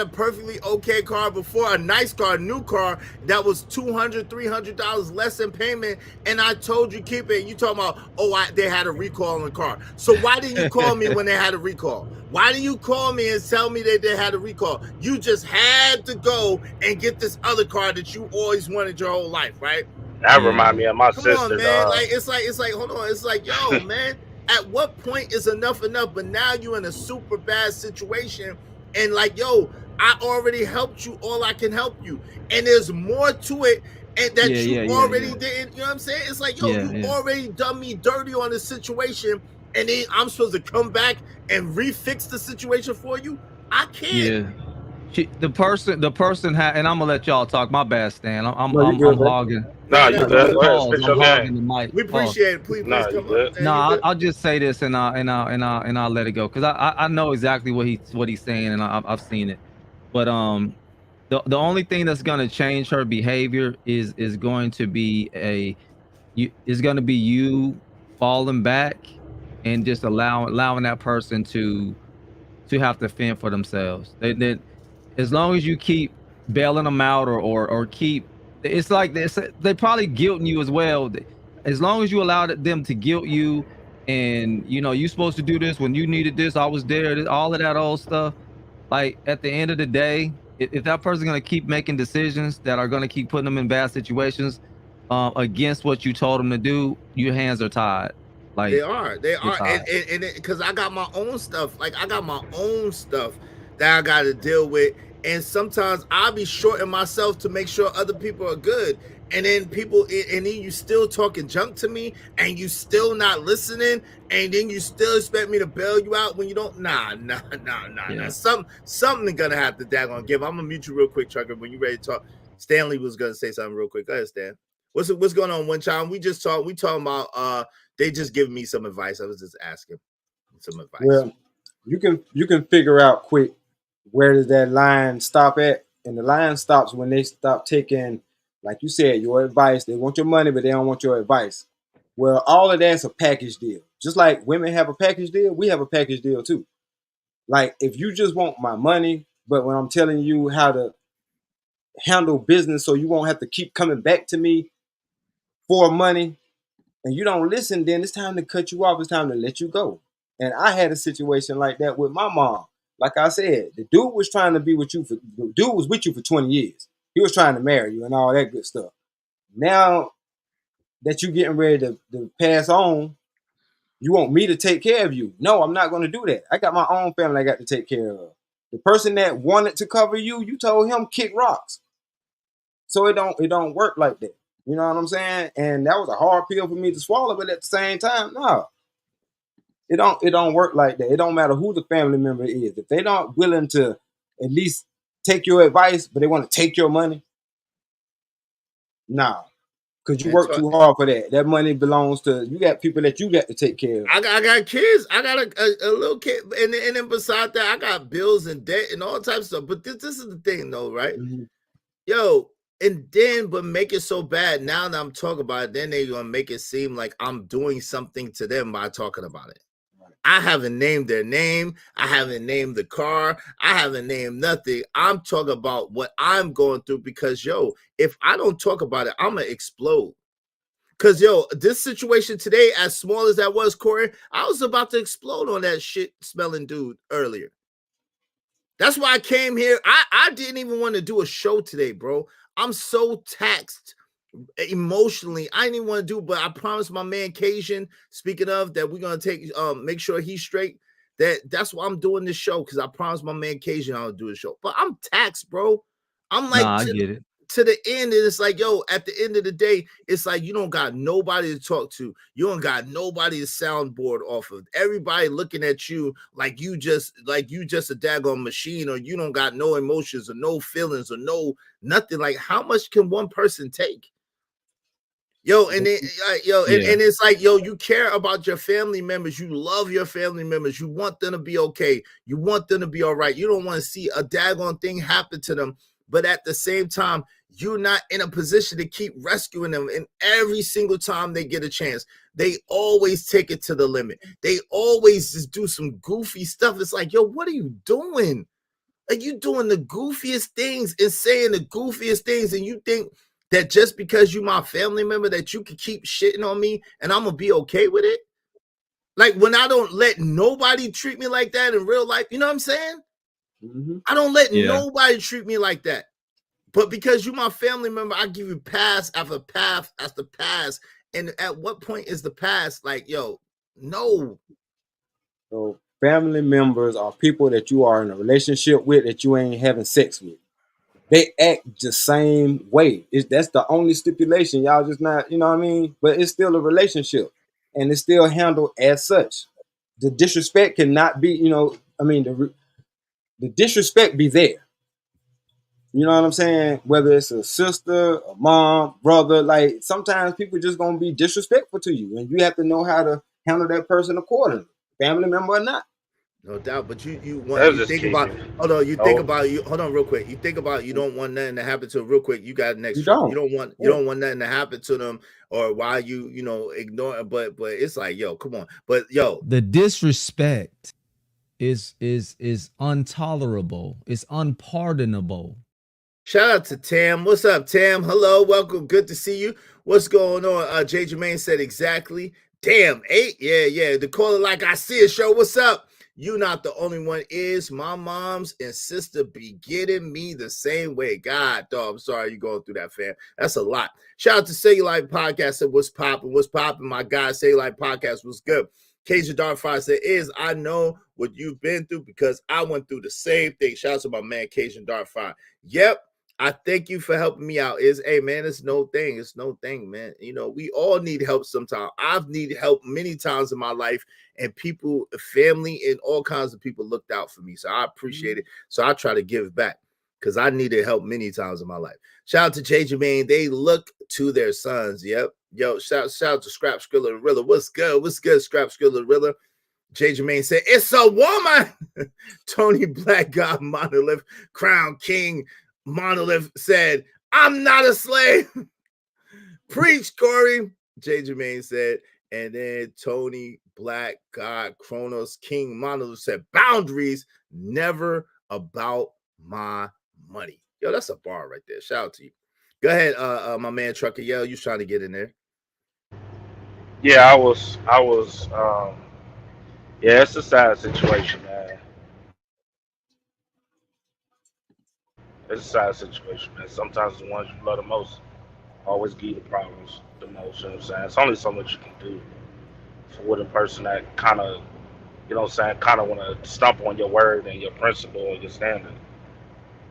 perfectly okay car before, a nice car, new car that was $200-$300 less in payment, and I told you keep it. You talking about they had a recall on the car. So why didn't you call me when they had a recall? Why didn't you call me and tell me that they had a recall? You just had to go and get this other car that you always wanted your whole life, right? That remind me of my sister. Come on, man. Like it's like hold on. It's like, yo, man, at what point is enough? But now you're in a super bad situation, and like, yo, I already helped you all I can help you, and there's more to it, and that you already didn't. You know what I'm saying? It's like, yo, you already done me dirty on the situation, and then I'm supposed to come back and refix the situation for you? I can't. Yeah. The person had, and I'm gonna let y'all talk. My bad, Stan. I'm hogging. No, you good. We appreciate it. Please come up. No, I'll just say this, and I'll let it go, because I know exactly what he's saying, and I've seen it. But the only thing that's gonna change her behavior is going to be you falling back and just allowing that person to have to fend for themselves. They as long as you keep bailing them out or keep, it's like they probably guilting you as well. As long as you allow them to guilt you, and you're supposed to do this when you needed this, I was there, all of that old stuff. Like, at the end of the day, if that person's gonna keep making decisions that are gonna keep putting them in bad situations against what you told them to do, your hands are tied. Like, they are, and because I got my own stuff. Like, I got my own stuff that I got to deal with, and sometimes I'll be shorting myself to make sure other people are good, and then you still talking junk to me, and you still not listening, and then you still expect me to bail you out when you don't. Nah. Something gonna have to daggone give. I'm gonna mute you real quick, Trucker. When you ready to talk, Stanley was gonna say something real quick. Go ahead, Stan. What's going on, One Child? We talking about they just giving me some advice. I was just asking some advice. Well, you can figure out quick where does that line stop at, and the line stops when they stop taking, like you said, your advice. They want your money, but they don't want your advice. Well, all of that's a package deal. Just like women have a package deal, we have a package deal too. Like, if you just want my money, but when I'm telling you how to handle business so you won't have to keep coming back to me for money, and you don't listen, then it's time to cut you off. It's time to let you go. And I had a situation like that with my mom. Like I said, the dude was trying to be with you the dude was with you for 20 years. He was trying to marry you and all that good stuff. Now that you're getting ready to pass on, you want me to take care of you. No, I'm not going to do that. I got my own family I got to take care of. The person that wanted to cover you, you told him kick rocks. So it don't work like that. You know what I'm saying? And that was a hard pill for me to swallow, but at the same time, no. It don't work like that. It don't matter who the family member is. If they're not willing to at least take your advice, but they want to take your money, nah. Because you work too hard for that. That money belongs to, you got people that you got to take care of. I got kids. I got a little kid. And then beside that, I got bills and debt and all types of stuff. But this is the thing though, right? Mm-hmm. Yo, and then, but make it so bad. Now that I'm talking about it, then they're going to make it seem like I'm doing something to them by talking about it. I haven't named their name. I haven't named the car. I haven't named nothing. I'm talking about what I'm going through because, yo, if I don't talk about it, I'm going to explode. Because, yo, this situation today, as small as that was, Corey, I was about to explode on that shit-smelling dude earlier. That's why I came here. I didn't even want to do a show today, bro. I'm so taxed emotionally. I didn't even want to do, but I promised my man Cajun, speaking of, that we're gonna take make sure he's straight. That's why I'm doing this show, because I promised my man Cajun I'll do the show. But I'm taxed, bro. I'm like, I get it. To the end, and it's like, yo, at the end of the day, it's like you don't got nobody to talk to. You don't got nobody to soundboard off of. Everybody looking at you like you just a daggone machine, or you don't got no emotions or no feelings or no nothing. Like, how much can one person take? Yo, and then, and it's like, yo, you care about your family members. You love your family members. You want them to be okay. You want them to be all right. You don't want to see a daggone thing happen to them. But at the same time, you're not in a position to keep rescuing them. And every single time they get a chance, they always take it to the limit. They always just do some goofy stuff. It's like, yo, what are you doing? Like, you doing the goofiest things and saying the goofiest things, and you think that just because you my family member that you can keep shitting on me and I'm gonna be okay with it? Like, when I don't let nobody treat me like that in real life, you know what I'm saying? Mm-hmm. I don't let nobody treat me like that. But because you my family member, I give you pass after pass after pass. And at what point is the pass like, yo, no? So family members are people that you are in a relationship with that you ain't having sex with. They act the same way. That's the only stipulation. Y'all just not, you know what I mean? But it's still a relationship, and it's still handled as such. The disrespect cannot be, the disrespect be there. You know what I'm saying? Whether it's a sister, a mom, brother, like sometimes people just gonna be disrespectful to you, and you have to know how to handle that person accordingly, family member or not. No doubt, but you think about hold on real quick. You think about, you don't want nothing to happen to them real quick. You got next. You don't want nothing to happen to them, or why you ignore. But it's like, yo, come on. But yo, the disrespect is intolerable. It's unpardonable. Shout out to Tam. What's up, Tam? Hello, welcome. Good to see you. What's going on? Jay Jermaine said exactly. Damn, 8. Yeah. The caller like I see it show. What's up? You not the only one. Is my mom's and sister be getting me the same way? God, dog, I'm sorry you're going through that, fam. That's a lot. Shout out to Cellulite Podcast. Said, what's popping? What's popping? My guy, Cellulite Podcast was good. Cajun Dark Fire said, I know what you've been through because I went through the same thing. Shout out to my man, Cajun Dark Fire. Yep. I thank you for helping me out. Hey, man, it's no thing. It's no thing, man. You know, we all need help sometimes. I've needed help many times in my life, and people, family, and all kinds of people looked out for me. So I appreciate it. So I try to give back because I needed help many times in my life. Shout out to Jay Jermaine. They look to their sons. Yep. Yo, shout out to Scrap Skrilla Rilla. What's good? What's good, Scrap Skrilla Rilla? Jay Jermaine said, it's a woman. Tony Black God Monolith Crown King Monolith said, I'm not a slave. Preach, Corey. Jay Jermaine said, and then Tony Black God Kronos King Monolith said, boundaries, never about my money. Yo, that's a bar right there. Shout out to you. Go ahead, my man Trucker. Yo, you trying to get in there? Yeah, I was yeah, it's a sad situation, man. It's a sad situation, man. Sometimes the ones you love the most always give you the problems the most, you know what I'm saying? It's only so much you can do with a person that kind of, you know what I'm saying, kind of want to stomp on your word and your principle and your standard.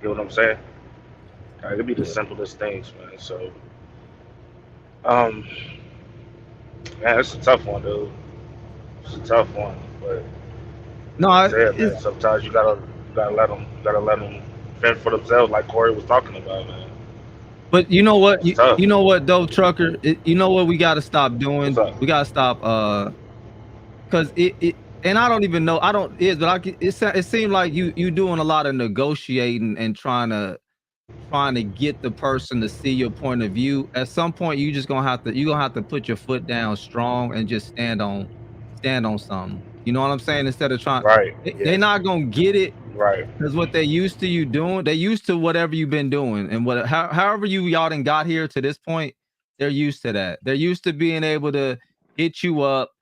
You know what I'm saying? It could be the simplest things, man. So, man, it's a tough one, dude. It's a tough one, but no, man, sometimes you gotta let them fend for themselves, like Corey was talking about, man. But you know what? You know what, though, Trucker? You know what we got to stop doing? We got to stop, because and I don't even know. It seemed like you doing a lot of negotiating and trying to get the person to see your point of view. At some point, you're gonna have to put your foot down strong and just stand on something. You know what I'm saying? Instead of trying, right? They're not gonna get it, right? Because what they used to you doing, they used to whatever you've been doing, and however y'all done got here to this point, they're used to that. They're used to being able to hit you up,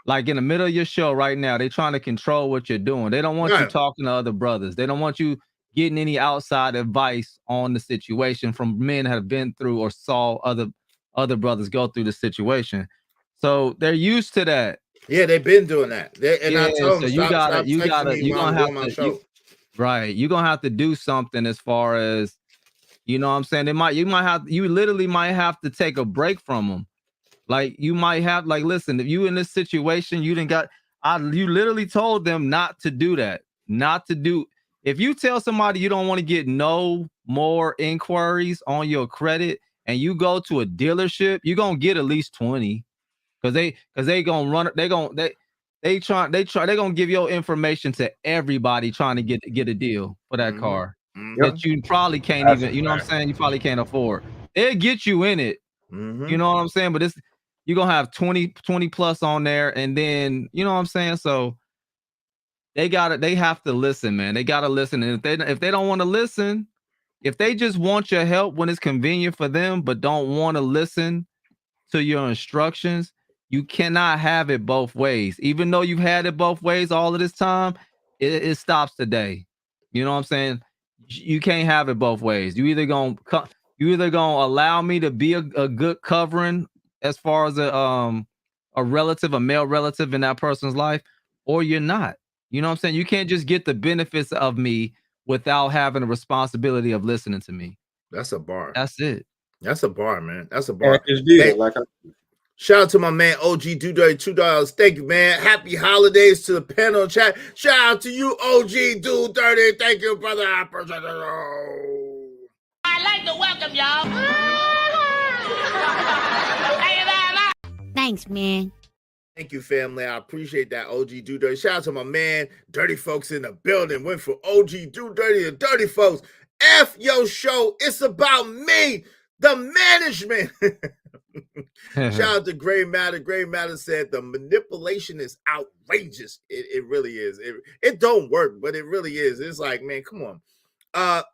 like in the middle of your show right now. They're trying to control what you're doing. They don't want you talking to other brothers. They don't want you getting any outside advice on the situation from men that have been through or saw other brothers go through the situation. So they're used to that. Yeah, they've been doing that. You're gonna have to do something as far as, you know what I'm saying? You literally might have to take a break from them. Like you might have, like, listen, if you in this situation, you literally told them not to do that. If you tell somebody you don't want to get no more inquiries on your credit, and you go to a dealership, you're gonna get at least 20. Cause they gonna run they gonna give your information to everybody trying to get a deal for that car that you probably can't even, you know what I'm saying? You probably can't afford. It'll get you in it. You know what I'm saying? But you're gonna have 20 plus on there, and then you know what I'm saying? So they have to listen, man. They gotta listen. And if they don't want to listen, if they just want your help when it's convenient for them, but don't want to listen to your instructions, you cannot have it both ways. Even though you've had it both ways all of this time, it stops today. You know what I'm saying? You can't have it both ways. You either gonna allow me to be a good covering as far as a male relative in that person's life, or you're not. You know what I'm saying? You can't just get the benefits of me without having a responsibility of listening to me. That's a bar. That's it. That's a bar, man. That's a bar. Hey, shout out to my man OG Do Dirty, $2. Thank you, man. Happy holidays to the panel chat. Shout out to you, OG Do Dirty. Thank you, brother. I appreciate it. I'd like to welcome y'all. Thanks, man. Thank you, family. I appreciate that, OG Do Dirty. Shout out to my man, Dirty Folks in the building. Went for OG Do Dirty and Dirty Folks. F your show. It's about me, the management. Shout out to Gray Matter. Gray Matter said the manipulation is outrageous. It really is. It don't work, but it really is. It's like, man, come on.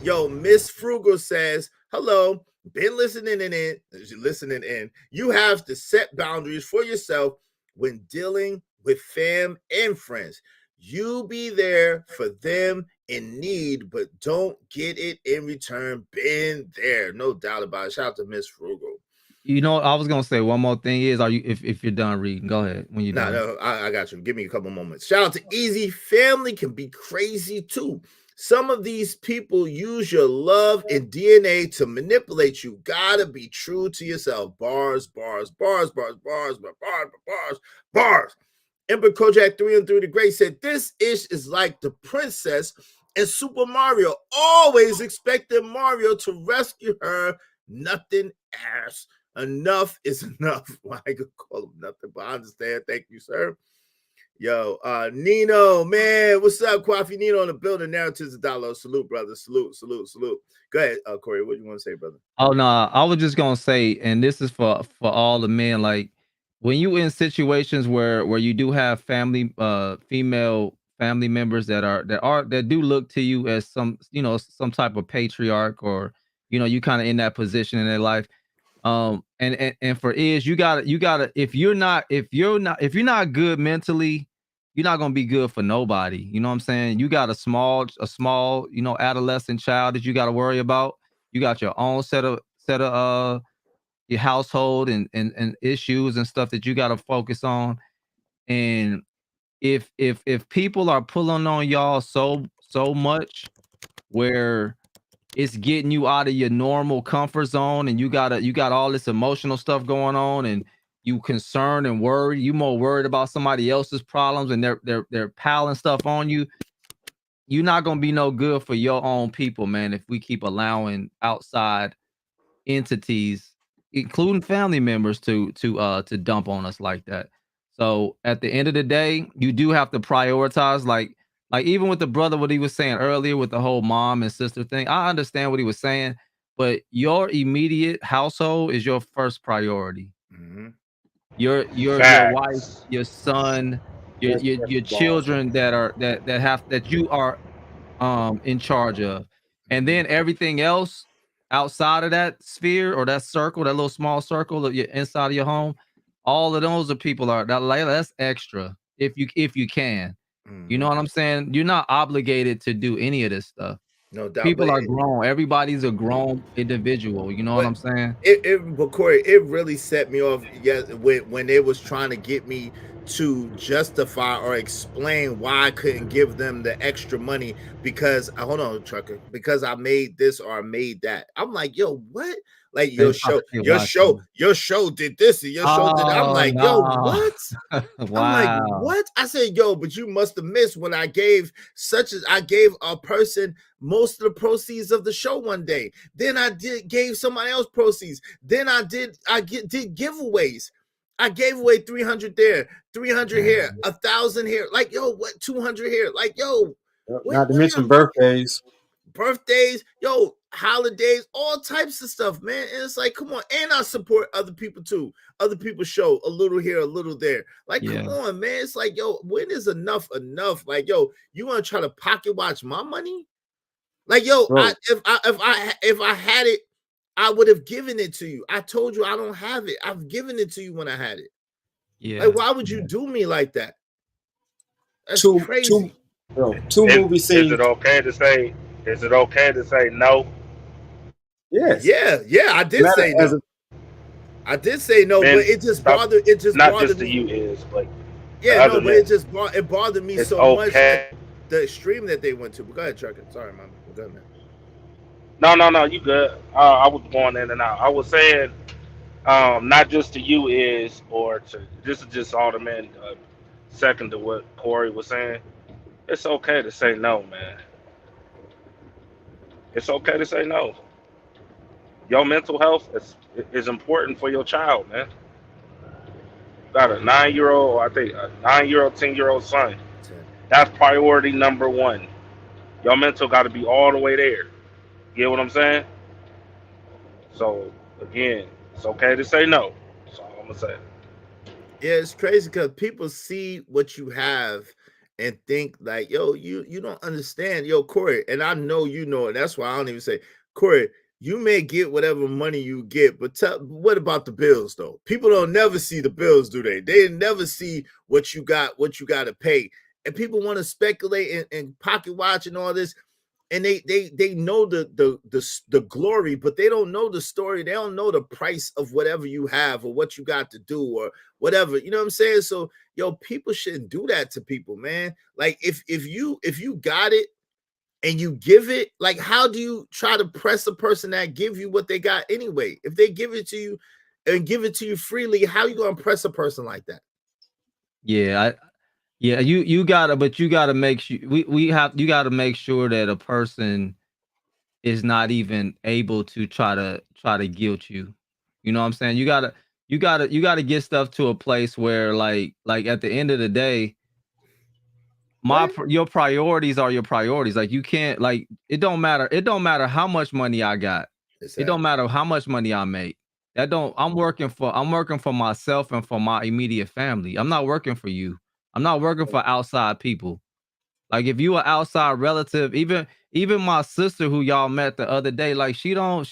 Yo, Miss Frugal says, hello. Been listening in. You have to set boundaries for yourself when dealing with fam and friends. You be there for them in need, but don't get it in return. Been there, no doubt about it. Shout out to Miss Frugal. You know, I was gonna say one more thing is, are you if you're done reading, go ahead when you're done. No, I got you. Give me a couple moments. Shout out to Easy. Family can be crazy too. Some of these people use your love and DNA to manipulate you. Gotta be true to yourself. Bars. Ember Kojak 3-3 the Great said, this ish is like the princess in Super Mario, always expecting Mario to rescue her. Nothing ass. Enough is enough. Well, I could call him nothing, but I understand. Thank you, sir. Yo, Nino, man, what's up, Kwafi? Nino in the building. Narratives of Dollar. Salute, brother. Salute. Go ahead, Corey. What do you want to say, brother? Oh no, I was just gonna say, and this is for all the men. Like when you in situations where you do have family, female family members that do look to you as some type of patriarch, or you kind of in that position in their life. And for you gotta if you're not good mentally, you're not gonna be good for nobody. You know what I'm saying? You got a small adolescent child that you got to worry about. You got your own set of your household and issues and stuff that you got to focus on. And if people are pulling on y'all so much where it's getting you out of your normal comfort zone, and you got all this emotional stuff going on, and you concerned and worried, you more worried about somebody else's problems, and they're piling stuff on you. You're not gonna be no good for your own people, man, if we keep allowing outside entities, including family members, to dump on us like that. So at the end of the day, you do have to prioritize, like even with the brother, what he was saying earlier with the whole mom and sister thing. I understand what he was saying, but your immediate household is your first priority. Mm-hmm. Your wife, your son, your children that you are in charge of, and then everything else outside of that sphere or that circle, that little small circle of your inside of your home, all of those are people that's extra if you can. You know what I'm saying? You're not obligated to do any of this stuff. No doubt. People are grown. Everybody's a grown individual. You know what I'm saying? But Corey, it really set me off. Yes, when they was trying to get me to justify or explain why I couldn't give them the extra money because hold on, trucker, because I made this or I made that. I'm like, yo, what? Like your show did this and your show did that. I'm like, yo, what? I'm like, what? I said, yo, but you must have missed when I gave a person most of the proceeds of the show one day. Then I gave somebody else proceeds. Then I did giveaways. I gave away 300 there, 300 here, 1,000 here. Like, yo, what? 200 here. Like, yo. Not to mention birthdays, yo, holidays, all types of stuff, man. And it's like, come on. And I support other people too. Other people show a little here, a little there. Like, come on, man. It's like, yo, when is enough? Like, yo, you want to try to pocket watch my money? Like, yo, if I had it, I would have given it to you. I told you I don't have it. I've given it to you when I had it. Yeah. Like, why would you do me like that? That's crazy. Two movie scenes. Is it okay to say? Is it okay to say no? Yes. Yeah. I did say no. I did say no, but it just bothered. It just not bothered just me. to you is like. Yeah, no, but it bothered me so much. The extreme that they went to. But go ahead, Trucker. Sorry, man. Go ahead, man. No, you good. I was going in and out. I was saying, not just to you is, or to this is just all the men. Second to what Corey was saying. It's okay to say no, man. It's okay to say no. Your mental health is important for your child, man. You got a 9-year-old, I think a 9-year-old, 10-year-old son. That's priority number one. Your mental got to be all the way there. You get what I'm saying? So, again, it's okay to say no. That's all I'm going to say. Yeah, it's crazy because people see what you have and think like, yo, you don't understand. Yo, Corey, and I know you know, and that's why I don't even say, Corey, you may get whatever money you get, but what about the bills, though? People don't never see the bills, do they? They never see what you got to pay. And people want to speculate and pocket watch and all this. And they know the glory, but they don't know the story. They don't know the price of whatever you have or what you got to do or whatever. You know what I'm saying? So, yo, people shouldn't do that to people, man. Like if you got it and you give it, like how do you try to press a person that give you what they got anyway? If they give it to you and give it to you freely, how you gonna press a person like that? Yeah, you gotta make sure you gotta make sure that a person is not even able to try to guilt you. You know what I'm saying? You gotta get stuff to a place where like at the end of the day, your priorities are your priorities. Like you can't it don't matter how much money I got. It don't matter how much money I make. I'm working for myself and for my immediate family. I'm not working for you. I'm not working for outside people. Like if you are outside relative, even my sister who y'all met the other day, like she don't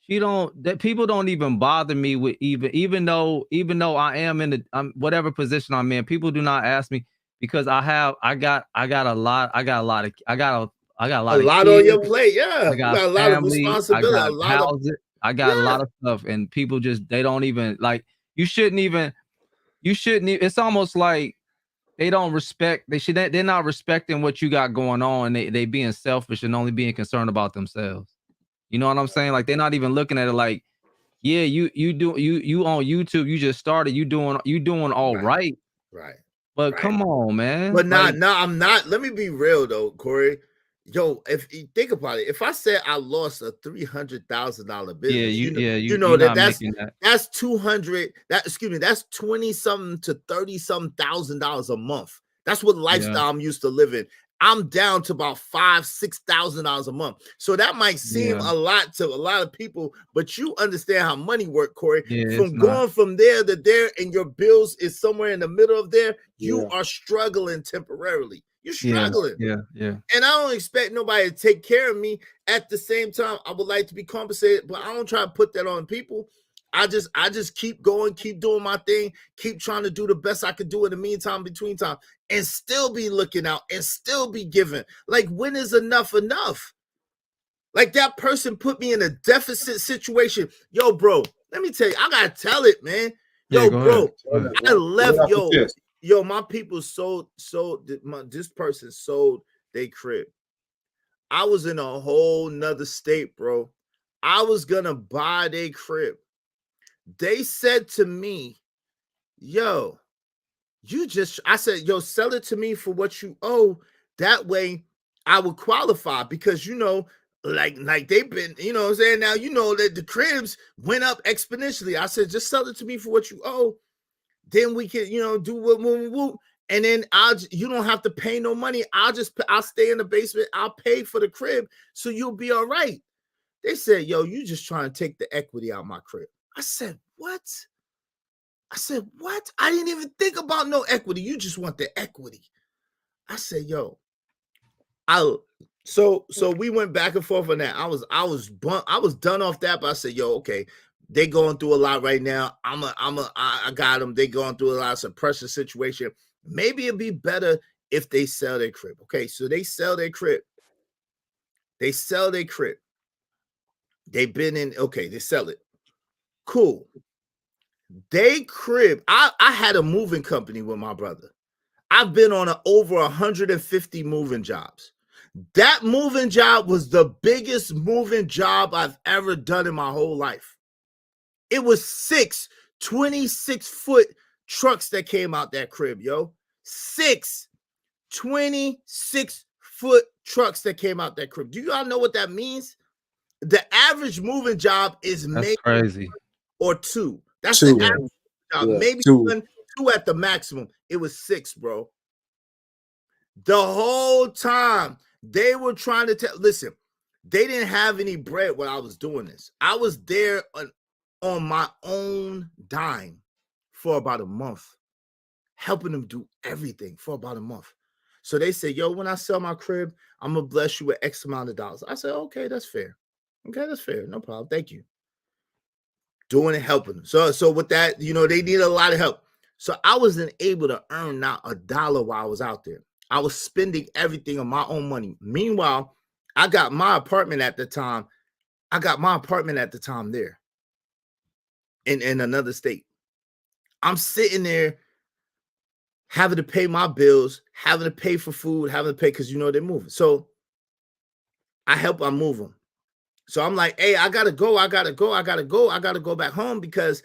that people don't even bother me with even though I am in the whatever position I'm in. People do not ask me because I got a lot of on your plate. Yeah, I got a lot of responsibility. I got a lot of stuff, and people they don't even like. You shouldn't even. It's almost like they don't respect. They're not respecting what you got going on. They being selfish and only being concerned about themselves. You know what I'm saying? Like they're not even looking at it like, yeah, you on YouTube. You just started. You doing all right. Right. But come on, man. But I'm not. Let me be real though, Corey. Yo, if you think about it, if I said I lost a $300,000 business, that's 200. That's $20-something to $30-something thousand a month. That's what lifestyle I'm used to living. I'm down to about $5,000-6,000 a month. So that might seem a lot to a lot of people, but you understand how money work, Corey. From going from there to there, and your bills is somewhere in the middle of there, you are struggling temporarily. You're struggling. Yeah. And I don't expect nobody to take care of me. At the same time, I would like to be compensated, but I don't try to put that on people. I just keep going, keep doing my thing, keep trying to do the best I could do in the meantime, between time, and still be looking out and still be giving. Like, when is enough? Like, that person put me in a deficit situation. Yo, bro, let me tell you, I gotta tell it, man. Yo, bro, I left, Yo, my people this person sold their crib. I was in a whole nother state, bro. I was gonna buy their crib. They said to me, yo, I said, yo, sell it to me for what you owe. That way I would qualify because, like they've been, you know what I'm saying? Now, that the cribs went up exponentially. I said, just sell it to me for what you owe. Then we can, do what, and then you don't have to pay no money. I'll stay in the basement. I'll pay for the crib. So you'll be all right. They said, yo, you just trying to take the equity out of my crib. I said, what? I didn't even think about no equity. You just want the equity. I said, yo, so we went back and forth on that. I was done off that, but I said, yo, okay, they going through a lot right now. I got them. They going through a lot of suppression situation. Maybe it'd be better if they sell their crib. Okay, so they sell their crib. They sell their crib. They've been in, okay, they sell it. Cool. They crib. I had a moving company with my brother. I've been on over 150 moving jobs. That moving job was the biggest moving job I've ever done in my whole life. It was 6 26-foot trucks that came out that crib, yo. 6 26-foot trucks that came out that crib. Do y'all know what that means? The average moving job is maybe crazy. Or 2. That's Two. the average job. Yeah, maybe 2. 2 at the maximum. It was 6, bro. The whole time they were trying to listen, they didn't have any bread while I was doing this. I was there on my own dime for about a month, helping them do everything for about a month. So they said, yo, when I sell my crib, I'm going to bless you with X amount of dollars. I said, okay, that's fair. Okay, that's fair. No problem. Thank you. Doing and helping them. So with that, they need a lot of help. So I wasn't able to earn not a dollar while I was out there. I was spending everything on my own money. Meanwhile, I got my apartment at the time. There in another state. I'm sitting there having to pay my bills, having to pay for food, having to pay because they're moving. So I move them. So I'm like, hey, I gotta go back home because,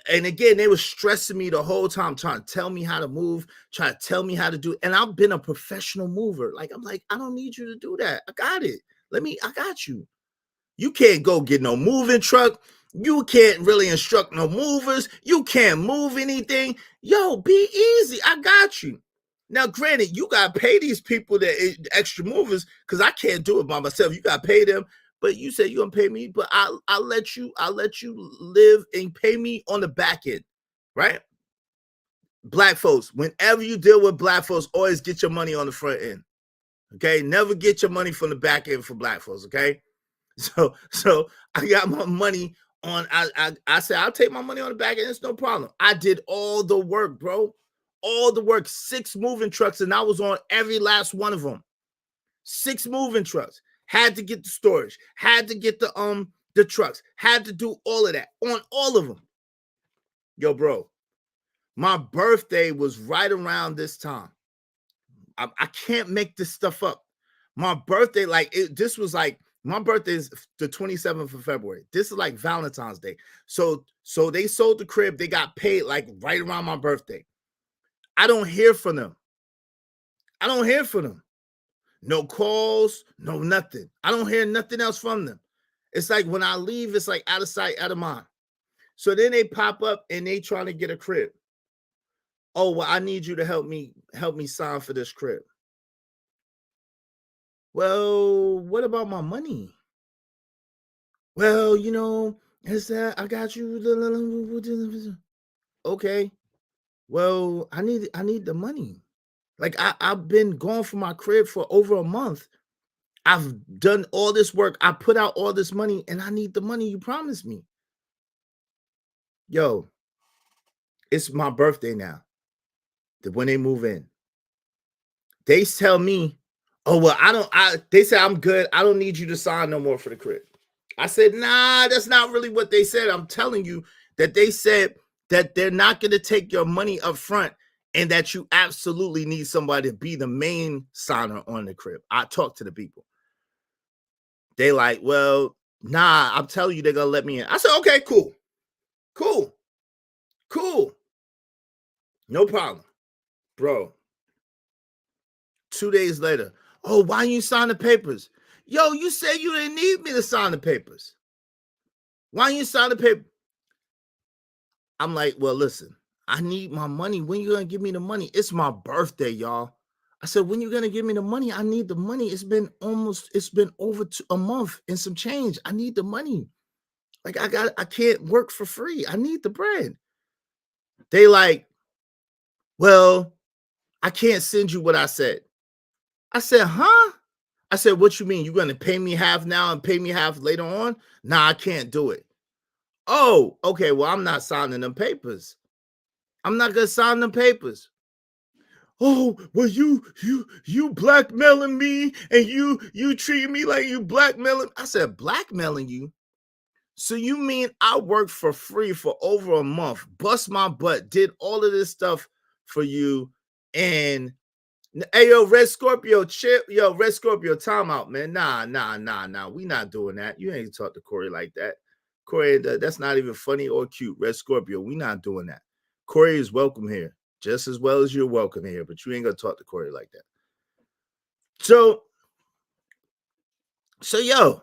and again, they were stressing me the whole time, trying to tell me how to move, trying to tell me how to do. And I've been a professional mover. Like, I'm like, I don't need you to do that. I got it. I got you. You can't go get no moving truck. You can't really instruct no movers. You can't move anything. Yo, be easy. I got you. Now, granted, you got to pay these people that extra movers because I can't do it by myself. You got to pay them. But you said you're gonna pay me, but I'll let you live and pay me on the back end, right? Black folks, whenever you deal with black folks, always get your money on the front end. Okay, never get your money from the back end for black folks. Okay, so I got my money on. I said I'll take my money on the back end. It's no problem. I did all the work, bro. All the work. 6 moving trucks, and I was on every last one of them. 6 moving trucks. Had to get the storage, had to get the trucks, had to do all of that on all of them. Yo, bro, my birthday was right around this time. I can't make this stuff up. My birthday, this was like, my birthday is the 27th of February. This is like Valentine's Day. So they sold the crib. They got paid like right around my birthday. I don't hear from them. No calls, no nothing. I don't hear nothing else from them. It's like when I leave, it's like out of sight, out of mind. So then they pop up and they trying to get a crib. Oh, well, I need you to help me sign for this crib. Well, what about my money? Well, is that I got you. Okay. Well, I need the money. Like I've been gone from my crib for over a month. I've done all this work. I put out all this money and I need the money you promised me. Yo, it's my birthday now. When they move in, they tell me, oh, well, they say I'm good. I don't need you to sign no more for the crib. I said, nah, that's not really what they said. I'm telling you that they said that they're not going to take your money up front and that you absolutely need somebody to be the main signer on the crib. I talked to the people. They like, well, Nah, I'm telling you, they're gonna let me in. I said, okay, cool. No problem. Bro. 2 days later, oh, why you sign the papers? Yo, you said you didn't need me to sign the papers. Why you sign the paper? I'm like, well, listen, I need my money. When you gonna give me the money? It's my birthday, y'all. I said, when you gonna give me the money? I need the money. It's been over a month and some change. I need the money. Like I can't work for free. I need the bread. They like, well, I can't send you what I said. I said, huh? I said, what you mean? You're going to pay me half now and pay me half later on? Nah, I can't do it. Oh, okay. Well, I'm not signing them papers. I'm not going to sign them papers. Oh, well, you blackmailing me and you treating me like you blackmailing. I said, blackmailing you? So you mean I worked for free for over a month, bust my butt, did all of this stuff for you, and hey, yo, Red Scorpio, Red Scorpio, time out, man. Nah. We not doing that. You ain't talk to Corey like that. Corey, that's not even funny or cute. Red Scorpio, we not doing that. Corey is welcome here, just as well as you're welcome here, but you ain't gonna talk to Corey like that. So yo,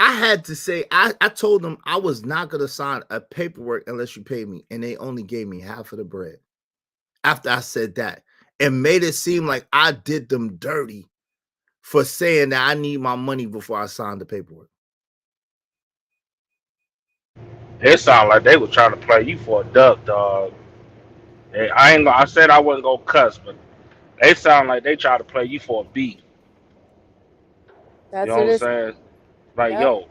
I had to say, I told them I was not going to sign a paperwork unless you pay me. And they only gave me half of the bread after I said that, and made it seem like I did them dirty for saying that I need my money before I signed the paperwork. It sounded like they were trying to play you for a duck, dog. I said I wasn't gonna cuss, but they sound like they tried to play you for a beat. That's You know what I'm saying? Like, Yep. yo,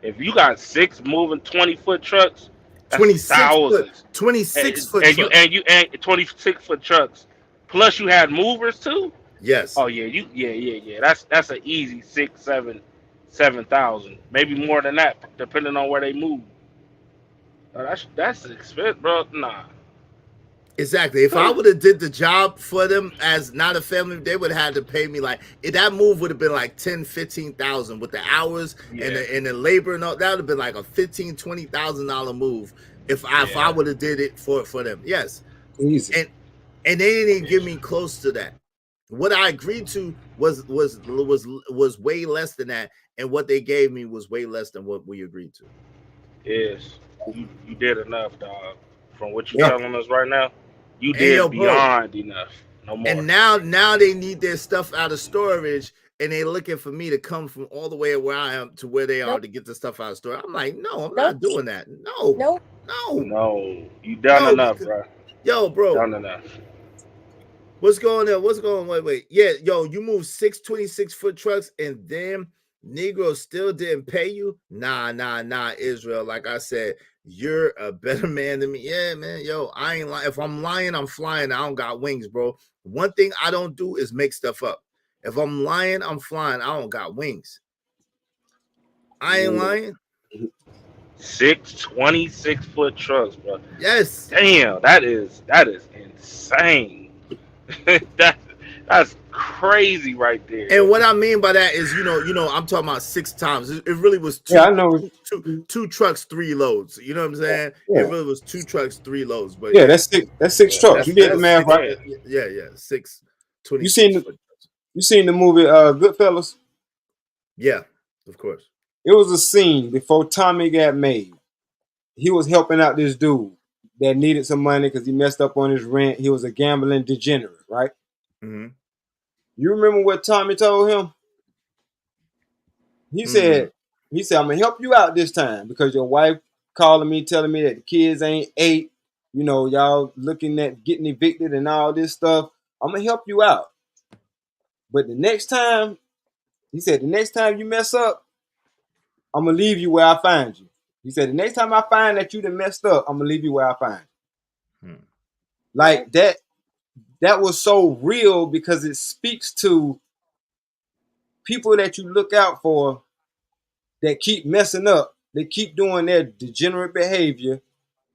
if you got 6 moving 20-foot trucks, that's 26 thousands. 26-foot and trucks. you 26-foot trucks. Plus you had movers too? Yes. Oh yeah. That's an easy 7,000. Maybe more than that, depending on where they move. That's expensive, bro. Nah. Exactly. If I would have did the job for them as not a family, they would have had to pay me like that move would have been like 10,000-15,000 with the hours and the labor and all. That would have been like a $15,000-$20,000 move if I would have did it for them. Yes. Easy. And they didn't even give me close to that. What I agreed to was way less than that, and what they gave me was way less than what we agreed to. Yes, you did enough, dog. From what you're telling us right now, you did yo, beyond enough. No more. And now they need their stuff out of storage, and they're looking for me to come from all the way where I am to where they are to get the stuff out of storage. I'm like, no, I'm not doing that. No. You done enough, bro. Yo, bro. Done enough. What's going on? Wait. Yeah, yo, you moved 6 26-foot trucks and then Negro still didn't pay you? Nah, Israel. Like I said, you're a better man than me. Yeah, man. Yo, I ain't lying. If I'm lying, I'm flying. I don't got wings, bro. One thing I don't do is make stuff up. If I'm lying, I'm flying. I don't got wings. I ain't lying. 6 26-foot trucks, bro. Yes. Damn, that is insane. That's crazy right there. And what I mean by that is, you know, I'm talking about 6 times. It really was two. Yeah, I know. Two trucks, 3 loads. You know what I'm saying? Yeah. It really was 2 trucks, 3 loads. But yeah, that's 6 trucks. You did the math right. Yeah. 6 20. You seen the movie Goodfellas? Yeah, of course. It was a scene before Tommy got made. He was helping out this dude that needed some money because he messed up on his rent. He was a gambling degenerate, right? Mm-hmm. You remember what Tommy told him? He said, I'm gonna help you out this time because your wife calling me, telling me that the kids ain't ate. You know, y'all looking at getting evicted and all this stuff. I'm gonna help you out. But the next time, he said, the next time you mess up, I'm gonna leave you where I find you. He said, the next time I find that you done messed up, I'm gonna leave you where I find you. Like that was so real because it speaks to people that you look out for that keep messing up. They keep doing their degenerate behavior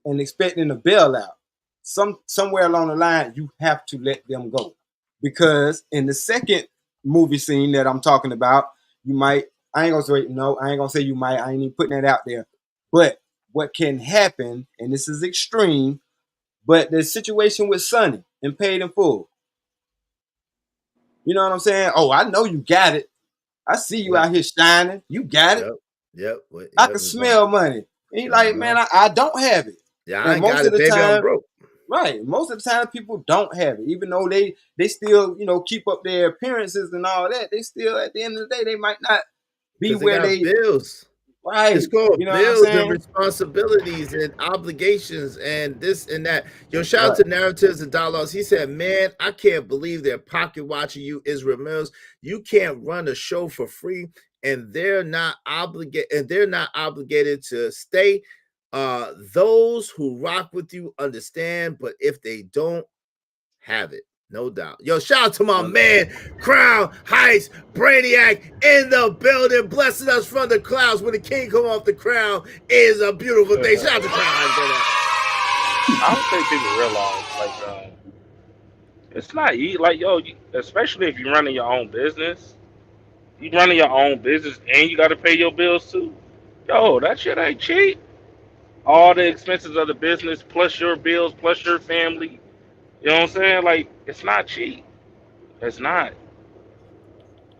and expecting a bailout. Somewhere along the line, you have to let them go. Because in the second movie scene that I'm talking about. You might, I ain't gonna say no, I ain't gonna say you might, I ain't even putting that out there. But what can happen, and this is extreme, but the situation with Sonny and Paid in Full. You know what I'm saying? Oh, I know you got it. I see you out here shining. You got it. Yep. I can smell money. And he like, man, I don't have it. Yeah, I ain't got it, baby. I'm broke. Right. Most of the time people don't have it. Even though they still, keep up their appearances and all that, they still at the end of the day, they might not be where they bills. Right. It's called You know bills what I'm and saying? responsibilities and obligations and this and that. Yo, shout out to Narratives and Dialogues. He said, man, I can't believe they're pocket watching you, Israel Mills. You can't run a show for free and they're not obligated to stay. Those who rock with you understand, but if they don't, have it. No doubt. Yo, shout out to my man, Crown Heights Brainiac in the building, blessing us from the clouds. When the king come off the crown is a beautiful thing. Shout out to Crown Heights. I don't think people realize, it's not easy. Like, yo, especially if you're running your own business, and you got to pay your bills too. Yo, that shit ain't cheap. All the expenses of the business, plus your bills, plus your family. You know what I'm saying? Like, it's not cheap. It's not.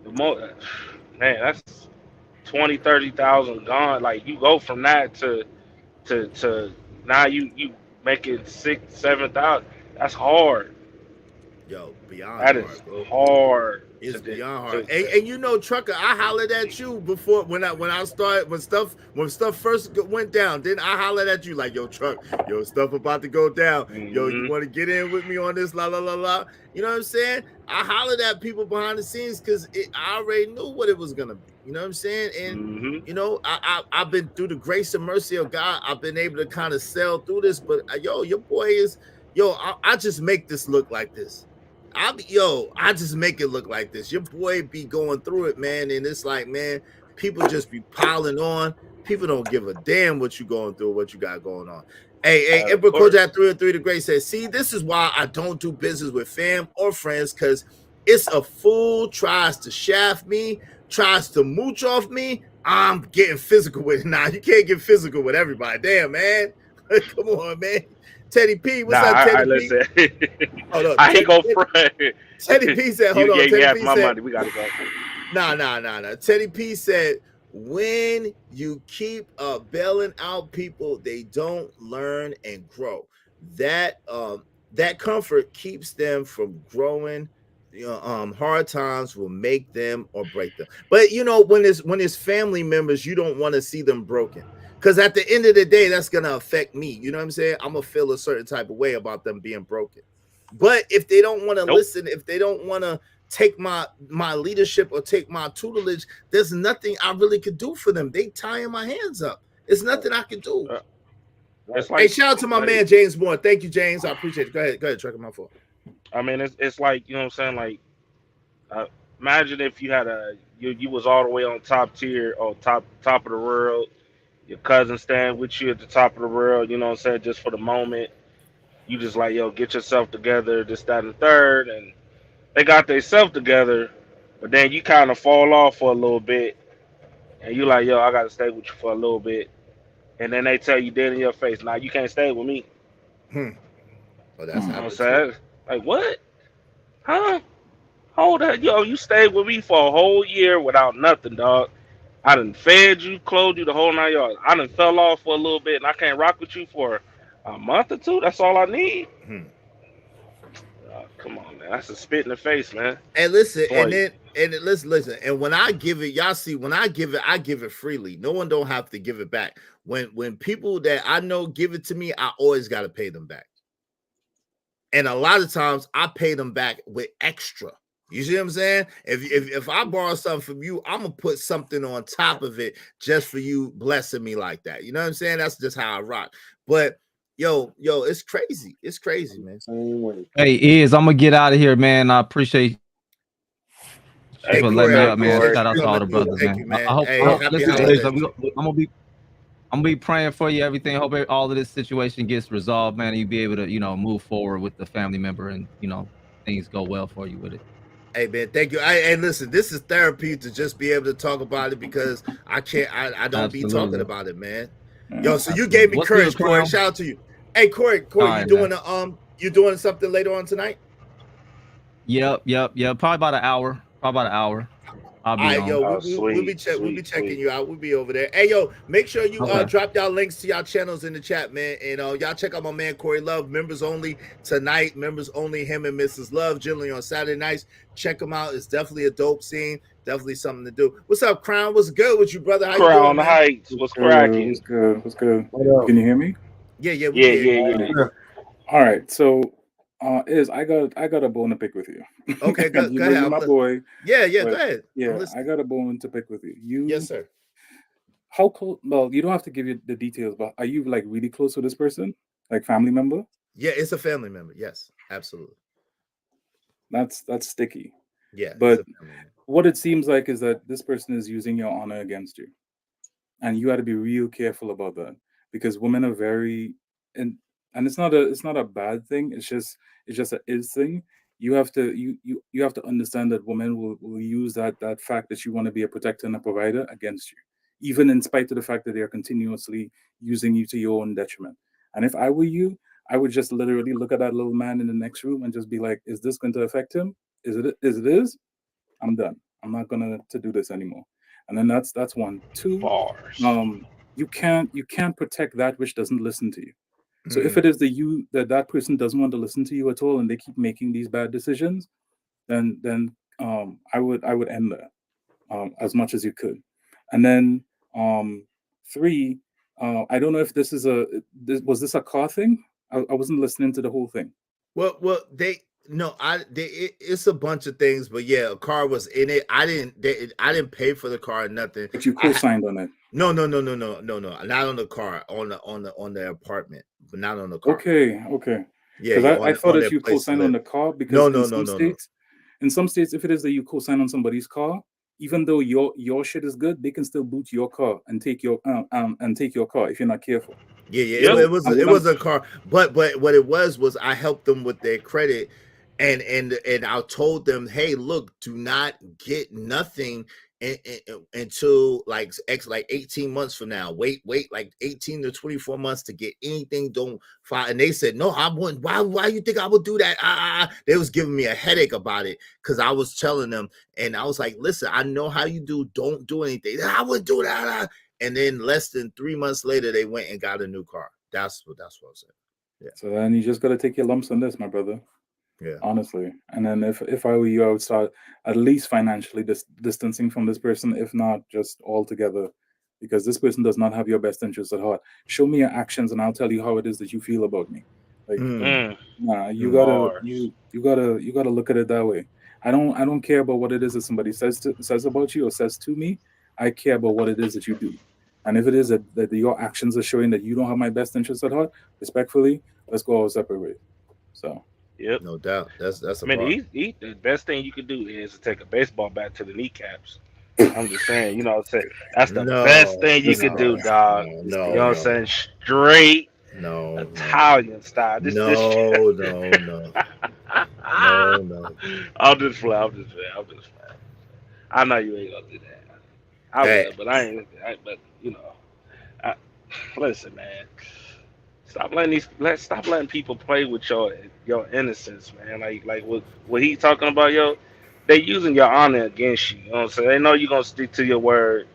Man, that's 20, 30,000 gone. Like, you go from that to now you making 6,000, 7,000. That's hard. Yo, beyond that hard, is bro. hard. It's beyond hard. And Trucker, I hollered at you before when stuff first went down. Then I hollered at you like, yo, Truck, yo, stuff about to go down. Mm-hmm. Yo, you want to get in with me on this? La la la la. You know what I'm saying? I hollered at people behind the scenes because I already knew what it was gonna be. You know what I'm saying? And I've been through the grace and mercy of God. I've been able to kind of sell through this. But your boy is I just make this look like this. I just make it look like this. Your boy be going through it, man. And it's like, man, people just be piling on. People don't give a damn what you going through, what you got going on. Hey, Emperor Kojak 303 the Great says, see, this is why I don't do business with fam or friends, because it's a fool tries to shaft me, tries to mooch off me. I'm getting physical with it. Nah, you can't get physical with everybody. Damn, man. Come on, man. Teddy P, what's up, Teddy P? Listen, I ain't go front. Teddy P said, hold on. You Teddy half P my said, money. We gotta go. Nah. Teddy P said, when you keep bailing out people, they don't learn and grow. That comfort keeps them from growing. Hard times will make them or break them. But when it's family members, you don't want to see them broken. Because at the end of the day, that's going to affect me. You know what I'm saying? I'm going to feel a certain type of way about them being broken. But if they don't want to listen, if they don't want to take my leadership or take my tutelage, there's nothing I really could do for them. They tying my hands up. There's nothing I can do. Hey, shout out to my man, James Moore. Thank you, James. I appreciate it. Go ahead, Trucker, my fault. I mean, it's like, you know what I'm saying? Like, imagine if you had you was all the way on top tier or top of the world. Your cousin stand with you at the top of the world, you know what I'm saying, just for the moment. You just like, yo, get yourself together, this, that, and third. And they got themselves together, but then you kind of fall off for a little bit. And you like, yo, I got to stay with you for a little bit. And then they tell you dead in your face, nah, you can't stay with me. Well, that's what I'm saying. Like, what? Huh? Hold up. Yo, you stayed with me for a whole year without nothing, dog. I done fed you, clothed you, the whole 9 yards. I done fell off for a little bit, and I can't rock with you for a month or two. That's all I need. Come on, man. That's a spit in the face, man. And listen, listen. And when I give it, y'all see, when I give it freely. No one don't have to give it back. When people that I know give it to me, I always got to pay them back. And a lot of times, I pay them back with extra. You see what I'm saying? If I borrow something from you, I'm gonna put something on top of it just for you blessing me like that. You know what I'm saying? That's just how I rock. But yo, it's crazy. It's crazy, man. Hey, I'm gonna get out of here, man. I appreciate you for letting me up, man. Shout out to all the brothers, man. I hope listen, I'm gonna be praying for you. Everything. Hope all of this situation gets resolved, man. And you be able to, move forward with the family member, and things go well for you with it. Hey man, thank you. And listen, this is therapy to just be able to talk about it because I can't. I don't be talking Absolutely. about it, man. Yeah. Yo, so you gave me What's courage, good, Corey. Crown? Shout out to you. Hey, Corey, All you right, doing man. you doing something later on tonight? Yep. Probably about an hour. I'll be All right, on. yo, Oh, we'll be sweet. checking you out. We'll be over there. Hey, yo, make sure you Okay. drop y'all links to y'all channels in the chat, man. And y'all check out my man Corey Love, members only tonight. Members only, him and Mrs. Love, generally on Saturday nights. Check him out. It's definitely a dope scene. Definitely something to do. What's up, Crown? What's good with you, brother? How you doing, Crown man? Heights, what's cracking? What's good? What's good? What up? Can you hear me? Yeah, we can hear you. Yeah. All right. So, I got a bone to pick with you. Okay, go You know ahead. you're my boy. Yeah, but go ahead. I'm Yeah, listening. I got a bone to pick with you. Yes, sir. How close? Well, you don't have to give you the details, but are you like really close to this person, like family member? Yeah, it's a family member. Yes, absolutely. That's sticky. Yeah, But it's a family member. what it seems like is that this person is using your honor against you, and you got to be real careful about that because women are very and it's not a bad thing. It's just a is thing. You have to you have to understand that women will use that fact that you want to be a protector and a provider against you, even in spite of the fact that they are continuously using you to your own detriment. And if I were you, I would just literally look at that little man in the next room and just be like, is this going to affect him? Is it? I'm done. I'm not gonna to do this anymore. And then that's one. Two, Bars. you can't protect that which doesn't listen to you. So Mm. if it is that person doesn't want to listen to you at all and they keep making these bad decisions, then I would end that as much as you could. And then three, I don't know if this is was this a car thing? I wasn't listening to the whole thing. Well, it's a bunch of things, but yeah, a car was in it. I didn't pay for the car or nothing. But you co-signed on it. No, not on the car, on the apartment, but not on the car. Okay. Yeah, Because I thought on that their you place to co-signed on live. the car because No. in some states, if it is that you co-sign on somebody's car, even though your shit is good, they can still boot your car and take your car if you're not careful. Yeah. It was a car, but what it was I helped them with their credit, and I told them, hey, look, do not get nothing until like 18 months from now. Wait like 18 to 24 months to get anything. Don't file. And they said, no, I wouldn't. Why you think I would do that? They was giving me a headache about it because I was telling them, and I was like, listen, I know how you do. Don't do anything. I wouldn't do that. And then less than 3 months later, they went and got a new car. That's what I said. Yeah. So then you just got to take your lumps on this, my brother. Yeah. Honestly. And then if I were you, I would start at least financially distancing from this person, if not just altogether, because this person does not have your best interest at heart. Show me your actions, and I'll tell you how it is that you feel about me. Like, nah, you gotta look at it that way. I don't care about what it is that somebody says about you or says to me. I care about what it is that you do. And if it is that your actions are showing that you don't have my best interest at heart, respectfully, let's go our separate ways. So. Yep. No doubt. That's a the best thing you could do is to take a baseball bat to the kneecaps. I'm just saying, that's the best thing you could do, dog. You know what I'm saying? Straight Italian style. No. I'm just playing. I know you ain't gonna do that. I would, but I ain't. Listen, man. Stop letting people play with your innocence, man. Like what he talking about, yo. They using your honor against you. You know what I'm saying? They know you're gonna stick to your word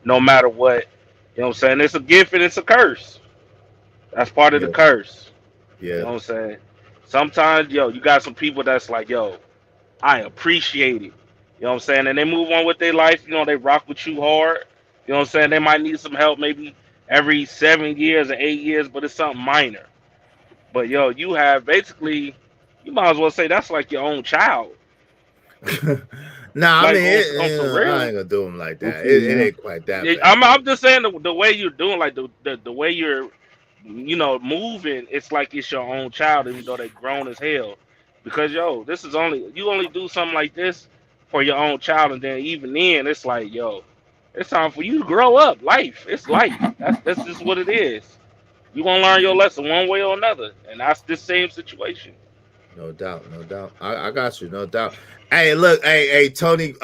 no matter what. You know what I'm saying? It's a gift and it's a curse. That's part of the curse. Yeah. You know what I'm saying? Sometimes, you got some people that's like, I appreciate it. You know what I'm saying? And they move on with their life. They rock with you hard. You know what I'm saying? They might need some help maybe every 7 years or 8 years, but it's something minor. But you have basically, you might as well say that's like your own child. Nah, like, I mean, I ain't gonna do them like that. It ain't quite that bad. I'm just saying the way you're doing, like the way you're, moving. It's like it's your own child, even though they're grown as hell. Because this is you only do something like this for your own child, and then even then, it's like it's time for you to grow up. It's life. That's just what it is. You gonna learn your lesson one way or another, and that's the same situation. No doubt, no doubt. I got you, no doubt. Hey, look, hey, Tony,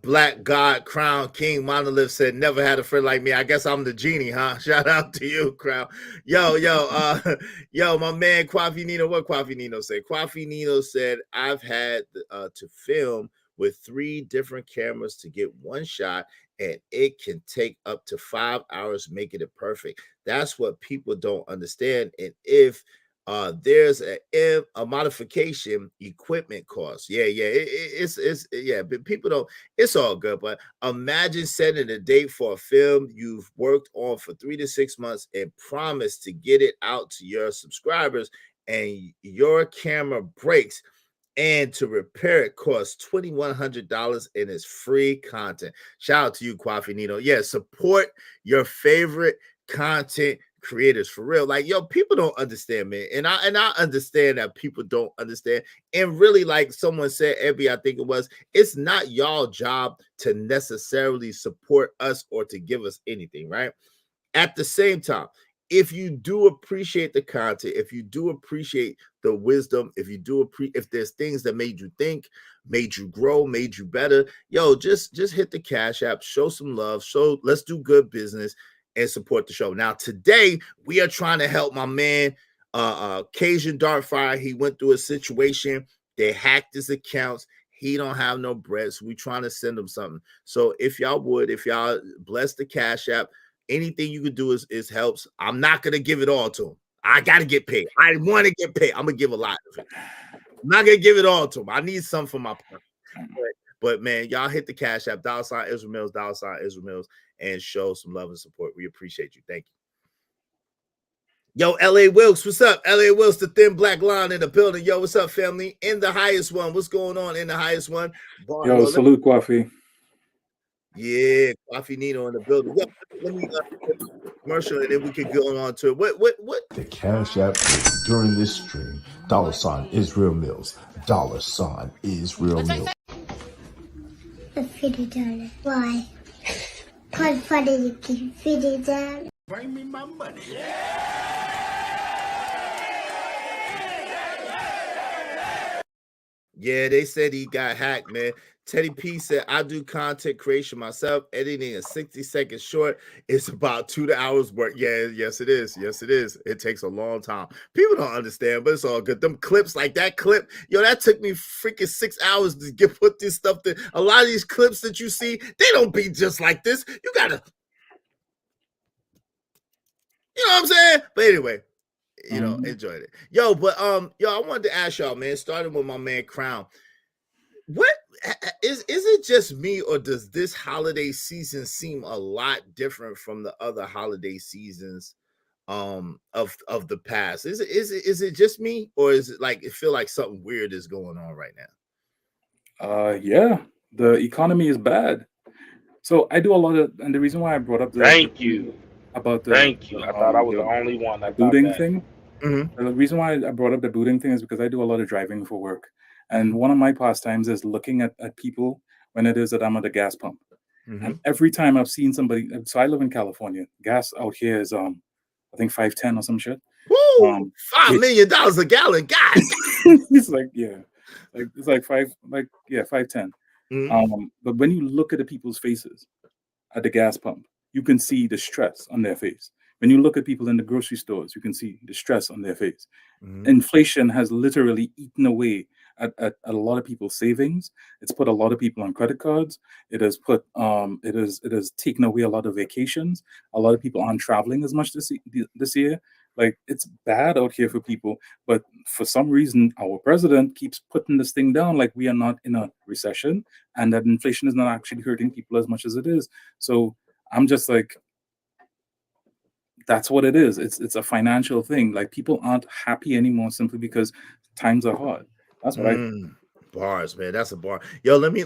Black God, Crown King, Monolith said, never had a friend like me. I guess I'm the genie, huh? Shout out to you, Crown. Yo, my man Kwafi Nino, what Kwafi Nino said? Kwafi Nino said, I've had to film with 3 different cameras to get one shot, and it can take up to 5 hours making it perfect. That's what people don't understand. And if there's a modification, equipment costs. But people don't, it's all good. But imagine setting a date for a film you've worked on for 3 to 6 months and promise to get it out to your subscribers, and your camera breaks, and to repair it costs $2,100, and it's free content. Shout out to you, Kwafi Nino. Yeah, support your favorite content creators for real. Like, yo, people don't understand, man. And I understand that people don't understand. And really, like someone said, Ebby, I think it was, it's not y'all job to necessarily support us or to give us anything, right? At the same time, if you do appreciate the content, if you do appreciate the wisdom, if there's things that made you think, made you grow, made you better, yo, just hit the Cash App, show some love, let's do good business and support the show. Now, today we are trying to help my man, Cajun Darkfire. He went through a situation. They hacked his accounts. He don't have no bread, so we trying to send him something. So if y'all bless the Cash App, anything you could do is helps. I'm not gonna give it all to him. I gotta get paid. I want to get paid. I'm gonna give a lot of it. I'm not gonna give it all to him. I need some for my part. But man, y'all hit the Cash App, $ Israel Mills, $ Israel Mills, and show some love and support. We appreciate you. Thank you. Yo, L.A. Wilkes, what's up? L.A. Wilkes, the thin black line in the building. Yo, what's up, family? In the highest one. What's going on in the highest one? Yo, salute, Kwafi. Yeah, Kwafi Nino in the building. Yo, let me commercial, and then we can go on to it. What? The Cash App during this stream, $ Israel Mills, $ Israel Mills. $50. Why? Because funny, you can $50. Bring me my money. Yeah, they said he got hacked, man. Teddy P said, I do content creation myself. Editing a 60-second short is about 2 hours work. Yeah, yes, it is. Yes, it is. It takes a long time. People don't understand, but it's all good. Them clips, like that clip, yo, that took me freaking 6 hours to put this stuff to. A lot of these clips that you see, they don't be just like this. You gotta, you know what I'm saying? But anyway, you know, enjoyed it. Yo, but I wanted to ask y'all, man, starting with my man Crown. What is it just me, or does this holiday season seem a lot different from the other holiday seasons of the past? Is it just me, or is it like it feel like something weird is going on right now? Yeah, the economy is bad. So I do a lot of, and the reason why I brought up Thank you. I thought I was the only one that booting thing. Mm-hmm. The reason why I brought up the booting thing is because I do a lot of driving for work. And one of my pastimes is looking at people when it is that I'm at a gas pump. Mm-hmm. And every time I've seen somebody, so I live in California. Gas out here is, I think, $5.10 or some shit. Woo! $5 million a gallon, guys. It's like, yeah. It's like $5.10. Mm-hmm. But when you look at the people's faces at the gas pump, you can see the stress on their face. When you look at people in the grocery stores, you can see the stress on their face. Mm-hmm. Inflation has literally eaten away at a lot of people's savings. It's put a lot of people on credit cards. It has put it has taken away a lot of vacations. A lot of people aren't traveling as much this year. Like, it's bad out here for people. But for some reason, our president keeps putting this thing down like we are not in a recession and that inflation is not actually hurting people as much as it is. So I'm just like, that's what it is. It's a financial thing. Like, people aren't happy anymore simply because times are hard. That's what bars, man. That's a bar. Yo, let me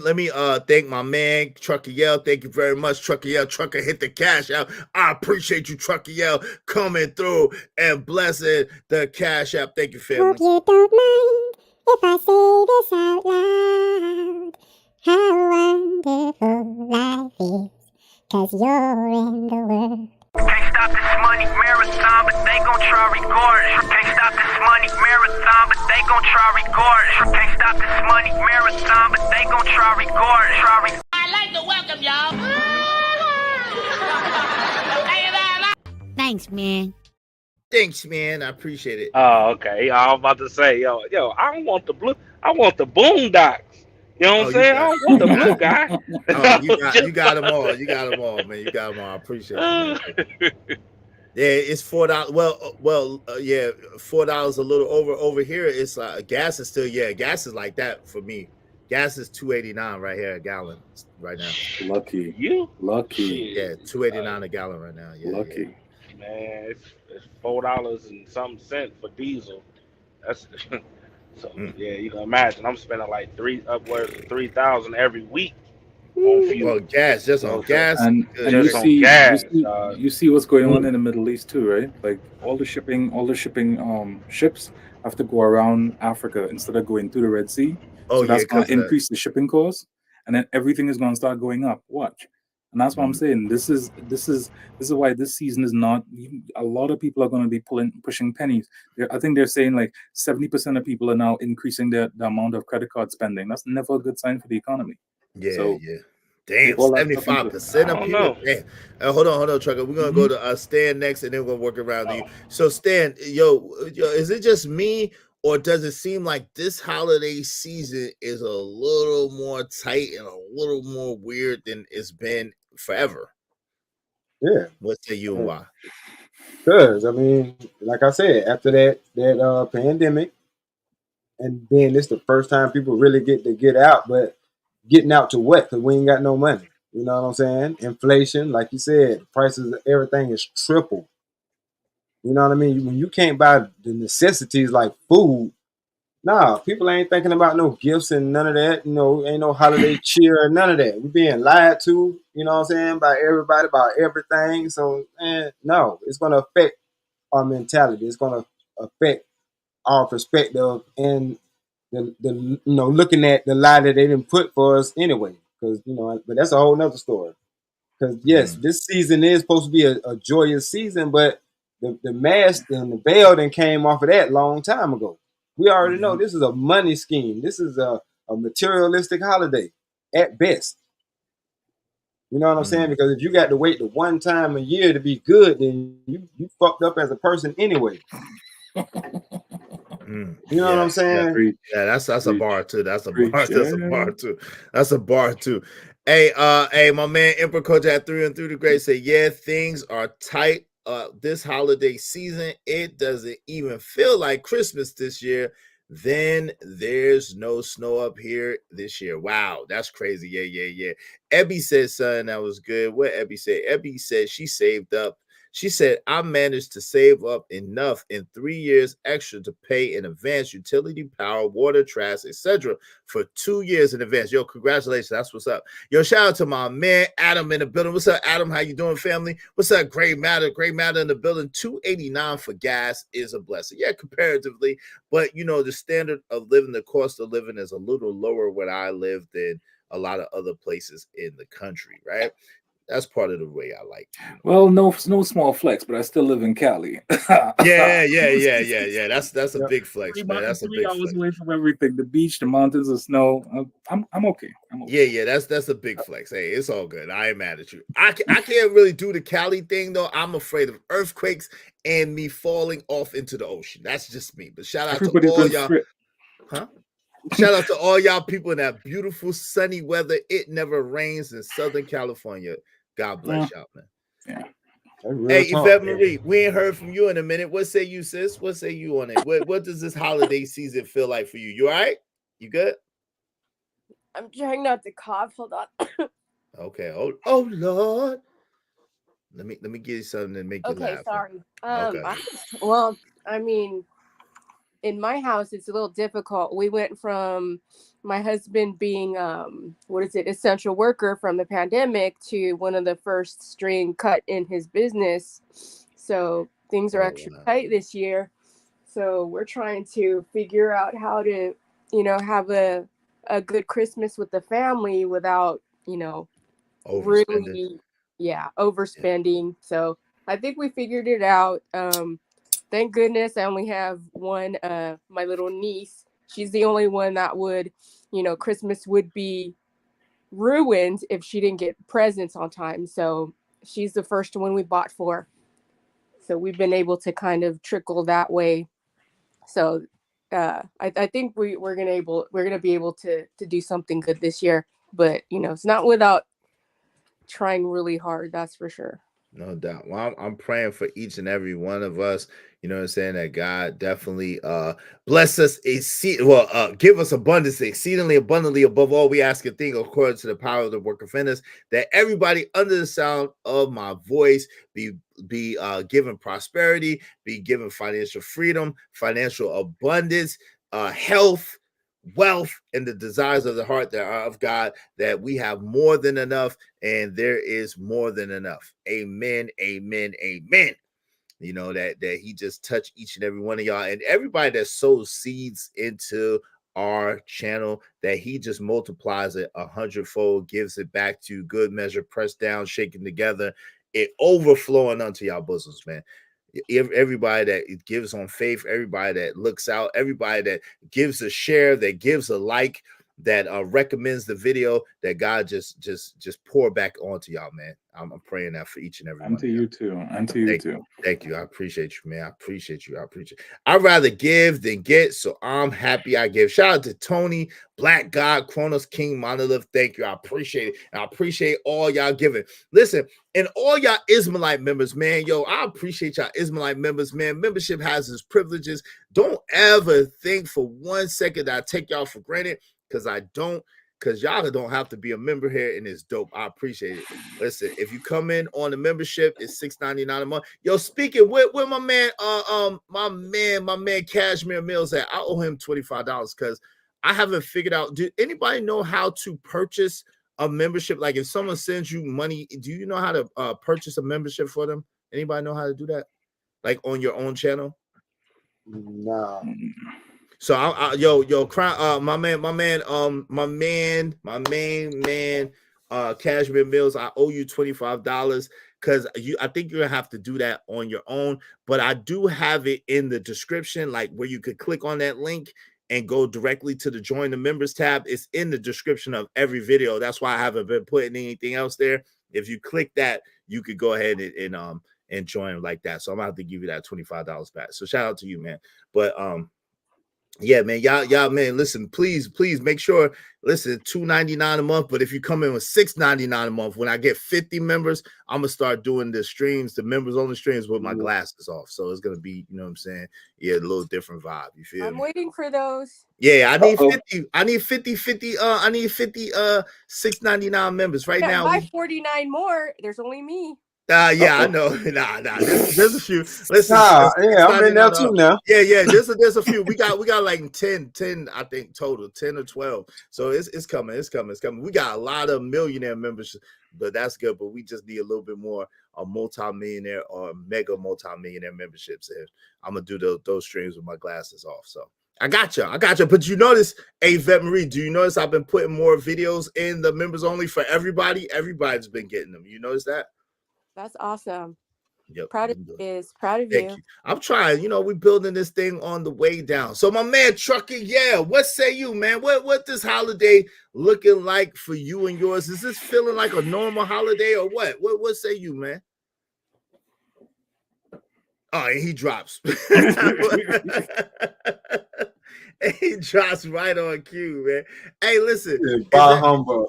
thank my man Trucker Yell. Thank you very much, Trucker Yell. Trucker hit the cash out. I appreciate you, Trucker Yell, coming through and blessing the Cash App. Thank you, family. Hope you don't mind if I say this out loud. How wonderful life is, 'cause you're in the world. Can't stop this money marathon, but they gon' try regardless. Can't stop this money marathon, but they gon' try regardless. Thanks, man. Thanks, man. I appreciate it. Oh, okay. I was about to say, yo, I don't want the blue. I want the boondocks. You know what Oh, I'm saying? I don't want the blue guy. Oh, you got them all. You got them all, man. You got them all. I appreciate you, man. Yeah, it's $4. Well, yeah, $4 a little over here. It's gas is still gas is like that for me. Gas is $2.89 right here a gallon right now. Lucky. Lucky. Yeah, $2.89 a gallon right now. Yeah, Lucky. Yeah. Man, it's $4 and some cent for diesel. That's so yeah. You can imagine I'm spending like upwards of $3,000 every week on fuel. Well, gas, just on gas, and just on gas. You see what's going on in the Middle East too, right? Like all the shipping ships have to go around Africa instead of going through the Red Sea. Oh, so that's yeah, going 'cause to increase the shipping costs, and then everything is going to start going up. Watch, and that's what I'm saying. This is why this season is not. A lot of people are going to be pushing pennies. I think they're saying like 70% of people are now increasing the amount of credit card spending. That's never a good sign for the economy. Yeah, So, yeah. Damn, all that stuff 75% of people. Damn. Hold on, Trucker. We're gonna go to Stan next, and then we're gonna work around you. So, Stan, yo, is it just me, or does it seem like this holiday season is a little more tight and a little more weird than it's been forever? Yeah. What say you and why? Because I mean, like I said, after that pandemic, and then this the first time people really get out, but getting out to what? Because we ain't got no money. You know what I'm saying? Inflation, like you said, prices of everything is triple. You know what I mean? When you can't buy the necessities like food, nah, people ain't thinking about no gifts and none of that. You know, ain't no holiday cheer or none of that. We're being lied to, you know what I'm saying, by everybody, about everything. So, no, it's going to affect our mentality. It's going to affect our perspective and the looking at the lie that they didn't put for us anyway. Because but that's a whole nother story. Because yes, this season is supposed to be a joyous season, but the mask and the veil then came off of that long time ago. We already know this is a money scheme. This is a materialistic holiday at best. You know what I'm saying? Because if you got to wait the one time a year to be good, then you fucked up as a person anyway. You know what I'm saying? Yeah, that's a bar too. That's a bar. That's a bar too. That's a bar too. Hey, my man Emperor Coach at 3 and 3 the Great say, yeah, things are tight. This holiday season, it doesn't even feel like Christmas this year. Then there's no snow up here this year. Wow, that's crazy. Yeah. Ebby said something that was good. What Ebby said? Ebby said she saved up. She said, I managed to save up enough in 3 years extra to pay in advance utility, power, water, trash, etc. for 2 years in advance. Yo, congratulations. That's what's up. Yo, shout out to my man, Adam in the building. What's up, Adam? How you doing, family? What's up, Great Matter? Great Matter in the building. $2.89 for gas is a blessing. Yeah, comparatively. But, the standard of living, the cost of living is a little lower where I live than a lot of other places in the country, right? That's part of the way I like. Well, no small flex, but I still live in Cali. Yeah. That's a big flex, man. That's a big hours flex. away from everything: the beach, the mountains, the snow. I'm okay. Yeah. That's a big flex. Hey, it's all good. I ain't mad at you. I can't really do the Cali thing though. I'm afraid of earthquakes and me falling off into the ocean. That's just me. But shout out to all y'all. Shout out to all y'all people in that beautiful sunny weather. It never rains in Southern California. God bless y'all, man. Yeah. Hey, Yvette Marie, we ain't heard from you in a minute. What say you, sis? What say you on it? What does this holiday season feel like for you? You all right? You good? I'm trying not to cough. Hold on. Okay. Oh Lord. Let me give you something to make you laugh. Sorry. Okay. Well, I mean, in my house, it's a little difficult. We went from my husband being essential worker from the pandemic to one of the first string cut in his business. So things are extra tight this year. So we're trying to figure out how to, have a good Christmas with the family without, overspending. Overspending. So I think we figured it out. Thank goodness I only have one, my little niece. She's the only one that would, Christmas would be ruined if she didn't get presents on time. So she's the first one we bought for. So we've been able to kind of trickle that way. So I think we're gonna be able to do something good this year. But it's not without trying really hard. That's for sure. No doubt. Well, I'm praying for each and every one of us. You know what I'm saying? That God definitely bless us, give us abundance, exceedingly abundantly above all we ask and think, according to the power of the work of us. That everybody under the sound of my voice be given prosperity, be given financial freedom, financial abundance, health, wealth, and the desires of the heart that are of God, that we have more than enough, and there is more than enough. Amen, amen, amen. You know, that he just touched each and every one of y'all, and everybody that sows seeds into our channel, that he just multiplies it 100-fold, gives it back to good measure, pressed down, shaken together, it overflowing unto y'all bosoms, man. Everybody that gives on faith, everybody that looks out, everybody that gives a share, that gives a like, that recommends the video, that God just pour back onto y'all, man. I'm praying that for each and every one. And to you too. And to you too. Thank you. I appreciate you, man. I appreciate you. I'd rather give than get, so I'm happy I give. Shout out to Tony, Black God, Kronos King, Monolith. Thank you. I appreciate it. And I appreciate all y'all giving. Listen, and all y'all Ismailite members, man. Yo, I appreciate y'all Ismailite members, man. Membership has its privileges. Don't ever think for 1 second that I take y'all for granted, because I don't. Because y'all don't have to be a member here, and it's dope. I appreciate it. Listen, if you come in on the membership, it's $6.99 a month. Yo, speaking with my man, my man Cashmere Mills at, I owe him $25 because I haven't figured out. Do anybody know how to purchase a membership? Like, if someone sends you money, do you know how to purchase a membership for them? Anybody know how to do that? Like on your own channel? No. So my main Cashmere Mills, I owe you $25 because I think you're gonna have to do that on your own. But I do have it in the description, like where you could click on that link and go directly to the join the members tab. It's in the description of every video. That's why I haven't been putting anything else there. If you click that, you could go ahead and join like that. So I'm gonna have to give you that $25 back. So shout out to you, man. But yeah, man, y'all, man, listen, please make sure, listen, $2.99 a month. But if you come in with $6.99 a month, when I get 50 members, I'm gonna start doing the streams, the members only streams with my glasses off. So it's gonna be, you know what I'm saying? Yeah, a little different vibe. You feel I'm me? waiting for those. Yeah, I need 50. I need 50 $6.99 members right now. Buy 49 more. There's only me. Yeah, I know. Nah. There's a few. Listen, yeah, I'm in there too now. Yeah. There's a few. We got like 10, I think total, 10 or 12. So it's coming. We got a lot of millionaire members, but that's good. But we just need a little bit more multi-millionaire or mega multi-millionaire memberships. And I'm gonna do those streams with my glasses off. So I got you. But you notice, Yvette Marie, do you notice I've been putting more videos in the members only for everybody? Everybody's been getting them. You notice that? That's awesome. Yep. Proud of you. Thank you. I'm trying. You know, we're building this thing on the way down. So my man Trucker, yeah, what say you, man? What this holiday looking like for you and yours? Is this feeling like a normal holiday or what? What say you, man? Oh, and he drops. He drops right on cue, man. Hey, listen. Bye, humbug.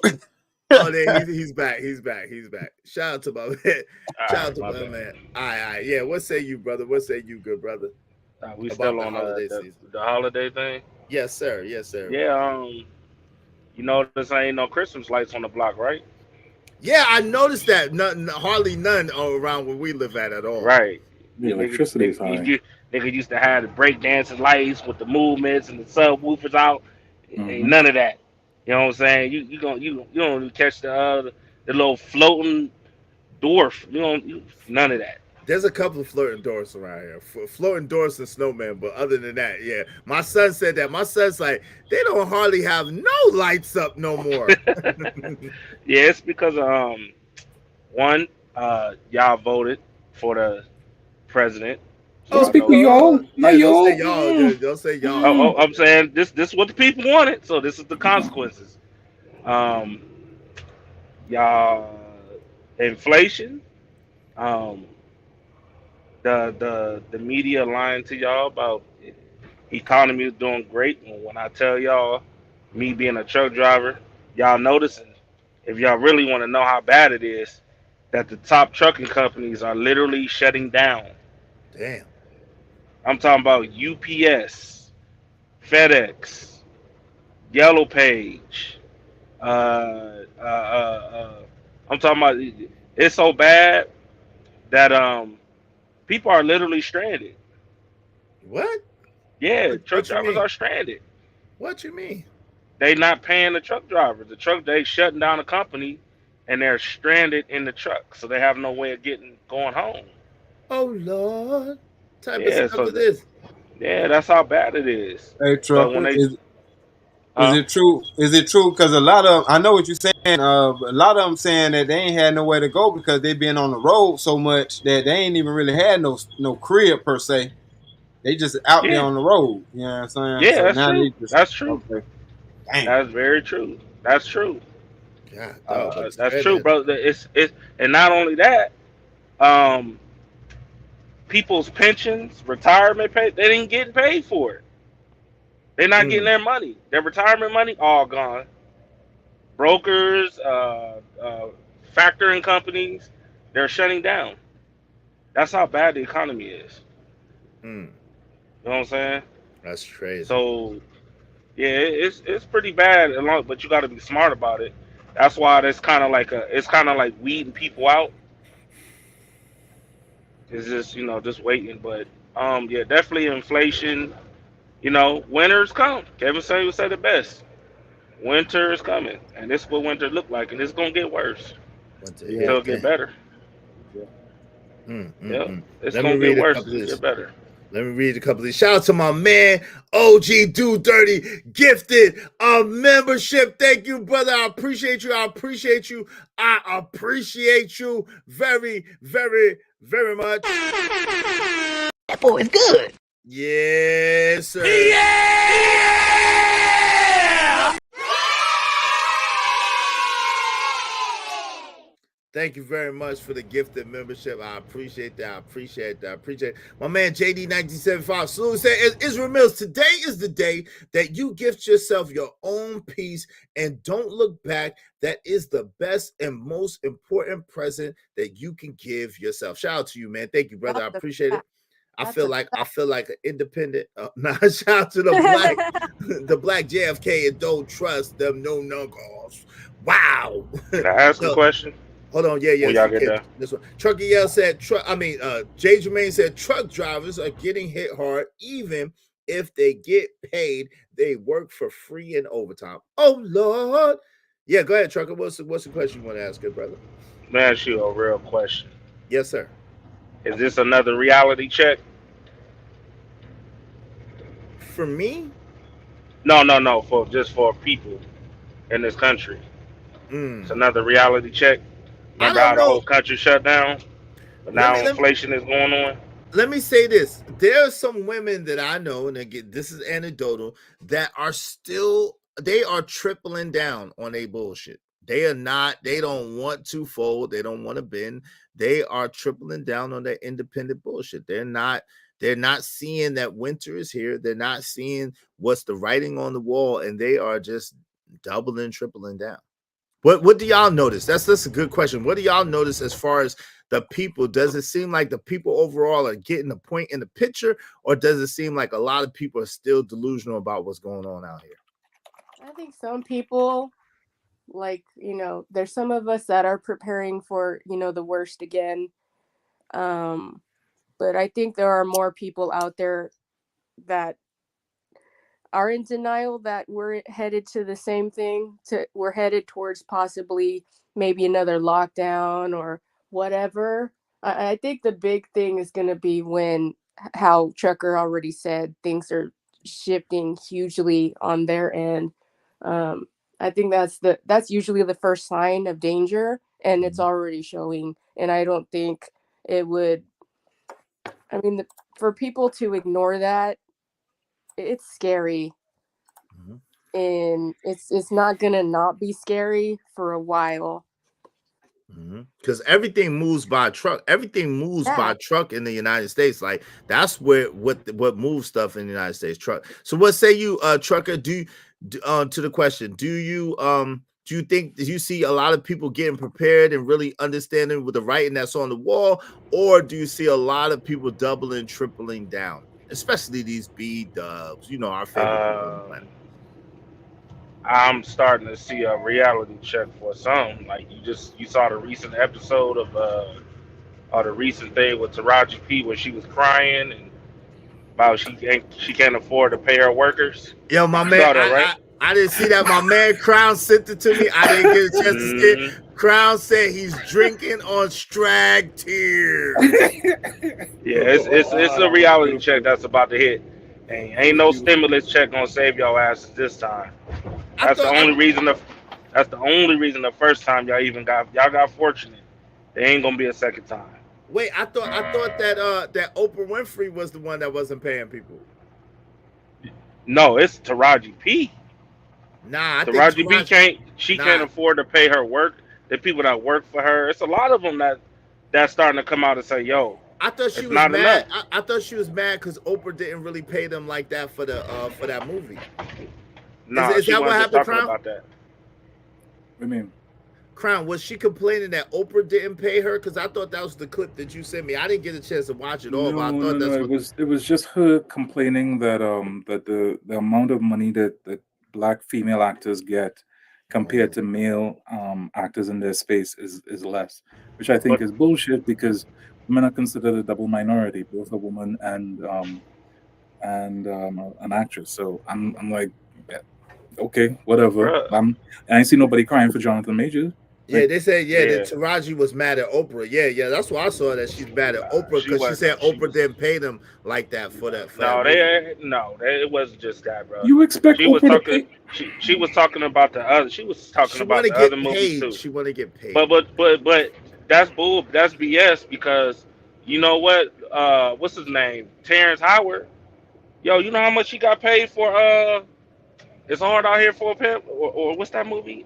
Oh, he's back. Shout out to my man. Shout out to my man. All right. Yeah. What say you, brother? What say you, good brother? We still on the holiday thing? Yes, sir. Yeah. You know, this ain't no Christmas lights on the block, right? Yeah, I noticed that. Hardly none around where we live at all. Right. The electricity is high. Nigga used to have the breakdancing lights with the movements and the subwoofers out. Ain't none of that. You know what I'm saying? You don't even catch the little floating dwarf. None of that. There's a couple of floating dwarfs around here. Floating dwarfs and snowmen, but other than that, yeah. My son said that. My son's like, they don't hardly have no lights up no more. Yeah, it's because one, y'all voted for the president. Don't speak for y'all. Don't say y'all. I'm saying this is what the people wanted, so this is the consequences. Y'all inflation. the media lying to y'all about economy is doing great. And when I tell y'all, me being a truck driver, y'all noticing if y'all really want to know how bad it is, that the top trucking companies are literally shutting down. Damn. I'm talking about UPS, FedEx, Yellow Page. I'm talking about it's so bad that people are literally stranded. What? Yeah, truck What you drivers mean? are stranded. What you mean? They not paying the truck drivers. They shutting down the company, and they're stranded in the truck, so they have no way of going home. Oh Lord, type of Yeah, stuff it is. yeah, that's how bad it is. Hey, But when trucker, they, is it true? Is it true? Because a lot of I know what you're saying. A lot of them saying that they ain't had nowhere to go because they been on the road so much that they ain't even really had no crib per se. They just out there yeah, on the road. You know what I'm saying? yeah, So that's now true. they just That's true. okay. Damn. That's very true. That's true. God, dog, but That's true, bro. It's and not only that, um, people's pensions, retirement pay, they ain't getting paid for it. They're not getting their money. Their retirement money all gone. Brokers, factoring companies, they're shutting down. That's how bad the economy is. Mm, You know what I'm saying? that's crazy. So yeah, it's pretty bad. But you got to be smart about it. That's why it's kind of like weeding people out. It's just just waiting. But yeah, definitely inflation. Winter's come. Kevin Samuel said it best. Winter is coming, and this is what winter look like, and it's gonna get worse. Winter Yeah. It'll hit. get Damn. better. Yep, it's Let me gonna get read a worse. couple It's of gonna this. get better. Let me read a couple of these. Shout out to my man, OG Do Dirty, gifted a membership. Thank you, brother. I appreciate you. I appreciate you. I appreciate you very, very, very much. That boy is good. Yes, sir. Thank you very much for the gifted membership. I appreciate that. I appreciate that. I appreciate it. My man JD1975 Salute said, Israel Mills, today is the day that you gift yourself your own peace and don't look back. That is the best and most important present that you can give yourself. Shout out to you, man. Thank you, brother. I appreciate it. I feel like an independent. Shout out to the black JFK and don't trust them no knuckles. Wow. Can I ask a question? Hold on, yeah, When y'all get done. this one. Trucker Yell said, Jay Jermaine said, truck drivers are getting hit hard, even if they get paid. They work for free and overtime. Oh Lord, yeah. Go ahead, Trucker. What's the question you want to ask, good brother? Let me ask you a real question. Yes, sir. Is this another reality check? For me? No. For people in this country, it's another reality check. Remember how the whole country shut down, but now inflation is going on. Let me say this: there are some women that I know, and again, this is anecdotal, that are they are tripling down on a bullshit. They don't want to fold, they don't want to bend. They are tripling down on their independent bullshit. They're not seeing that winter is here. They're not seeing what's the writing on the wall, and they are just doubling, tripling down. What do y'all notice? That's a good question. What do y'all notice as far as the people? Does it seem like the people overall are getting a point in the picture, or does it seem like a lot of people are still delusional about what's going on out here? I think some people, there's some of us that are preparing for, the worst again. But I think there are more people out there that are in denial that we're headed to the same thing. We're headed towards possibly maybe another lockdown or whatever. I think the big thing is going to be when, how Trucker already said, things are shifting hugely on their end. I think that's usually the first sign of danger, and it's already showing. And I don't think it would. I mean, for people to ignore that, it's scary. And it's not gonna not be scary for a while. Because everything moves by truck. Everything moves by truck in the United States. Like that's where what moves stuff in the United States. Truck. So what say you, trucker? To the question, do you see a lot of people getting prepared and really understanding with the writing that's on the wall, or do you see a lot of people doubling, tripling down, especially these B-dubs? You know, our favorite people on the planet. I'm starting to see a reality check for some. Like you saw the recent episode of or the recent thing with Taraji P where she was crying and about she can't afford to pay her workers. Yo, my You man, saw that, right? I didn't see that. My man Crown sent it to me. I didn't get a chance to see it. Crown said he's drinking on Strag tears. Yeah, it's a reality check that's about to hit. And ain't no stimulus check gonna save y'all asses this time. That's the only reason the first time y'all got fortunate. There ain't gonna be a second time. Wait, I thought that Oprah Winfrey was the one that wasn't paying people. No, it's Taraji P. Nah, Taraji P can't afford to pay her work. The people that work for her, it's a lot of them that's starting to come out and say, "Yo, I thought she was not mad. enough." I thought she was mad because Oprah didn't really pay them like that for that movie. No, is she that what wasn't happened, talking Crown? about that. I mean, Crown, was she complaining that Oprah didn't pay her? Because I thought that was the clip that you sent me. I didn't get a chance to watch it all, but I thought it was just her complaining that that the amount of money that black female actors get compared to male actors in their space is less, which I think is bullshit because women are considered a double minority, both a woman and an actress. So I'm like, okay, whatever. I ain't see nobody crying for Jonathan Majors. Yeah, they said that Taraji was mad at Oprah. Yeah, that's why I saw that she's mad at Oprah because she said Oprah didn't pay them like that for that. It wasn't just that, bro. You expect she was Oprah talking? She was talking about the other. She was talking about the other movies too. She want to get paid. But that's bull. That's BS because you know what? What's his name? Terrence Howard. Yo, you know how much he got paid for? It's Hard Out Here for a Pimp, or what's that movie?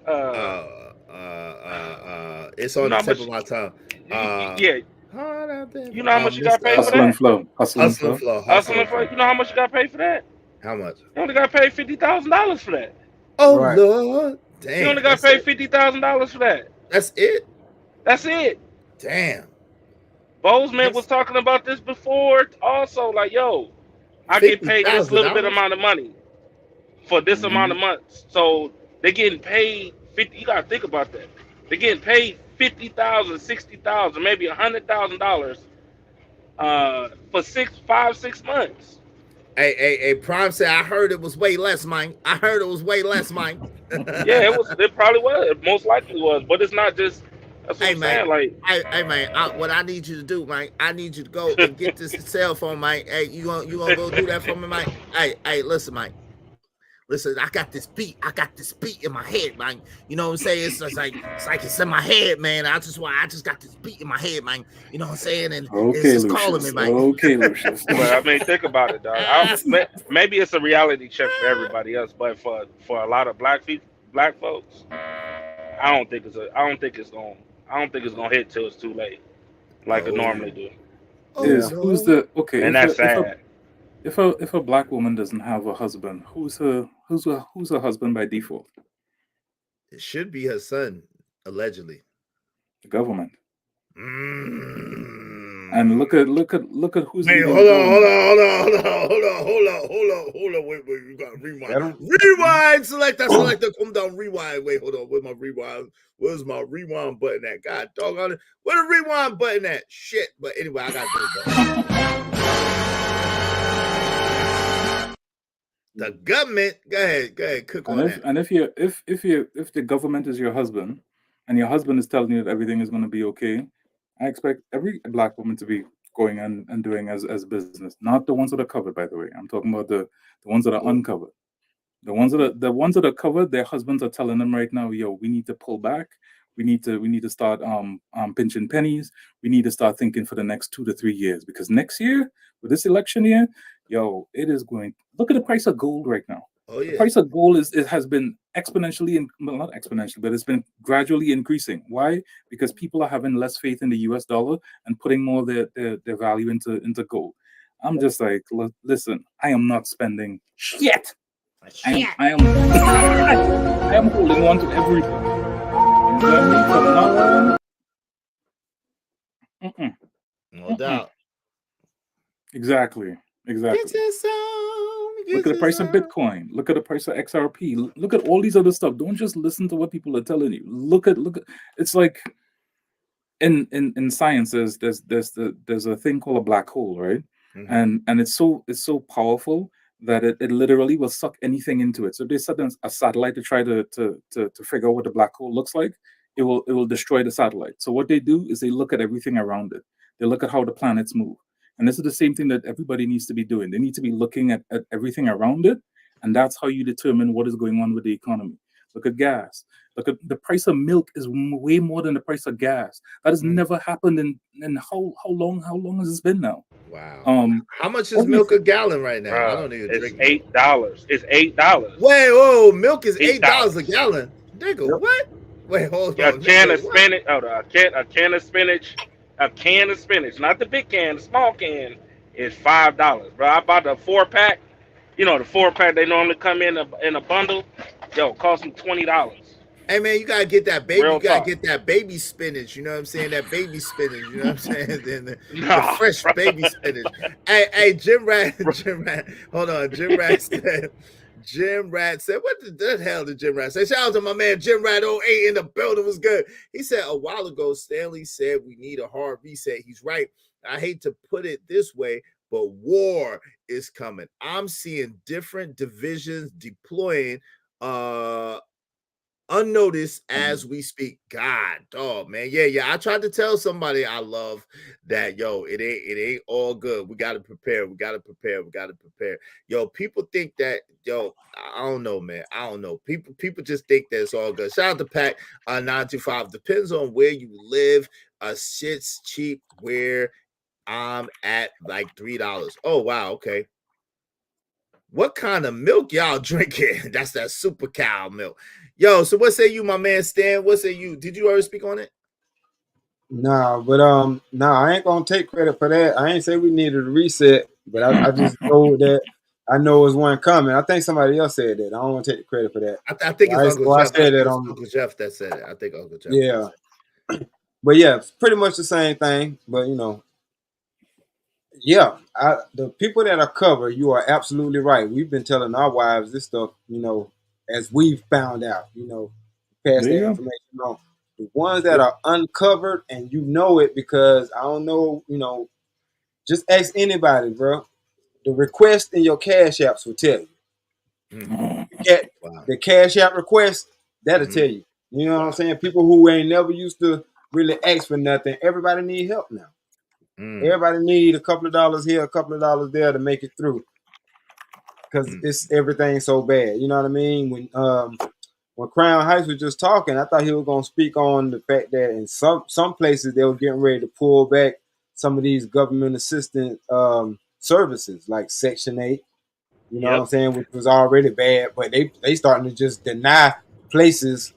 It's on the tip of my tongue. Yeah. You know how much you got paid for Hustle and that? Flow. Hustle and Flow. You know how much you got paid for that? How much? You only got paid $50,000 for that. Oh Lord, damn! You only got paid $50,000 for that. That's it. That's it. Damn. Bozeman was talking about this before. Also, like, yo, I get paid this little bit amount of money for this amount of months. So they're getting paid 50. You gotta think about that. They're getting paid $50,000, $60,000, maybe $100,000 for 5-6 months. Hey, Prime said I heard it was way less, Mike. I heard it was way less, Mike. Yeah, it was. It probably was. It most likely was. But it's not just. That's what I'm saying. Like, hey, man. What I need you to do, Mike. I need you to go and get this cell phone, Mike. Hey, you gonna go do that for me, Mike? Hey, listen, Mike. Listen, I got this beat in my head, man. You know what I'm saying? It's like it's in my head, man. I just got this beat in my head, man. You know what I'm saying? And it's just calling me, man. Okay, Lucius. But I mean, think about it, dog. Maybe it's a reality check for everybody else, but for a lot of black folks, I don't think it's gonna hit till it's too late, like it normally do. And that's sad. If a black woman doesn't have a husband, who's her husband by default? It should be her son, allegedly. The government. And look at who's. Wait, hold on. Wait, you gotta rewind. Rewind. Select that. Come down. Rewind. Wait, hold on. Where's my rewind? Where's my rewind button at? God doggone it. Where the rewind button at? Shit. But anyway, I got this. The government. Go ahead. Cook on that. And if the government is your husband, and your husband is telling you that everything is going to be okay, I expect every black woman to be going and doing as business. Not the ones that are covered, by the way. I'm talking about the ones that are uncovered. The ones that are covered, their husbands are telling them right now, yo, we need to pull back. We need to start pinching pennies. We need to start thinking for the next 2 to 3 years, because next year, with this election year, yo, it is going. Look at the price of gold right now. Oh The yeah. price of gold has been exponentially, well, not exponentially, but it's been gradually increasing. Why? Because people are having less faith in the U.S. dollar and putting more of their value into gold. I'm just like, listen, I am not spending shit. I am holding on to everything. You know what I mean? From now on, No doubt. Exactly. Get your song. Look at the price of Bitcoin. Look at the price of XRP. Look at all these other stuff. Don't just listen to what people are telling you. Look at. It's like in science, there's a thing called a black hole, right? Mhm. And it's so powerful that it literally will suck anything into it. So if they set a satellite to try to figure out what the black hole looks like, it will destroy the satellite. So what they do is they look at everything around it. They look at how the planets move. And this is the same thing that everybody needs to be doing. They need to be looking at everything around it. And that's how you determine what is going on with the economy. Look at gas. Look at the price of milk is way more than the price of gas. That has never happened in how long? How long has this been now? Wow. How much is milk a gallon right now? I don't even drink. It's $8. It's $8. Wait, whoa, milk is $8 a gallon. Nigga, what? Wait, hold on. A can of spinach. A can of spinach. A can of spinach, not the big can, the small can, is $5. Bro, I bought the 4-pack. You know, the 4-pack they normally come in a bundle. Yo, cost me $20. Hey man, you gotta get that baby. Real You gotta talk. get that baby spinach. You know what I'm saying? That baby spinach. You know what I'm saying? Then the Nah, fresh bro. baby spinach. Hey, Jim Rat. Hold on. Jim Rat said, what the hell did Jim Rat say? Shout out to my man Jim Rat 08 in the building. Was good. He said a while ago, Stanley said we need a hard reset. He's right. I hate to put it this way, but war is coming. I'm seeing different divisions deploying unnoticed as we speak. God, dog, man. Yeah. I tried to tell somebody I love that, yo, it ain't all good. We gotta prepare. Yo, people think that, yo, I don't know, man. I don't know. People just think that it's all good. Shout out to Pack 925. Depends on where you live. Shit's cheap where I'm at, like $3. Oh, wow, okay. What kind of milk y'all drinking? That's that super cow milk. Yo, so what say you, my man Stan? What say you? Did you already speak on it? Nah, but I ain't gonna take credit for that. I ain't say we needed a reset, but I just know that I know it's one coming. I think somebody else said that. I don't want to take the credit for that. I think it's Uncle Jeff. I said that on Uncle Jeff that said it. I think Uncle Jeff. Yeah, but yeah, it's pretty much the same thing. But you know, yeah, the people that are covered, you are absolutely right. We've been telling our wives this stuff, you know, as we've found out, you know, pass that information on. The ones that are uncovered and you know it because I don't know, you know, just ask anybody, bro. The request in your Cash Apps will tell you. The Cash App request, that'll tell you. You know what I'm saying? People who ain't never used to really ask for nothing, everybody need help now. Everybody need a couple of dollars here, a couple of dollars there to make it through. Because it's everything so bad. You know what I mean? When Crown Heights was just talking, I thought he was gonna speak on the fact that in some places they were getting ready to pull back some of these government assistance services like Section 8. You know what I'm saying, which was already bad, but they starting to just deny places.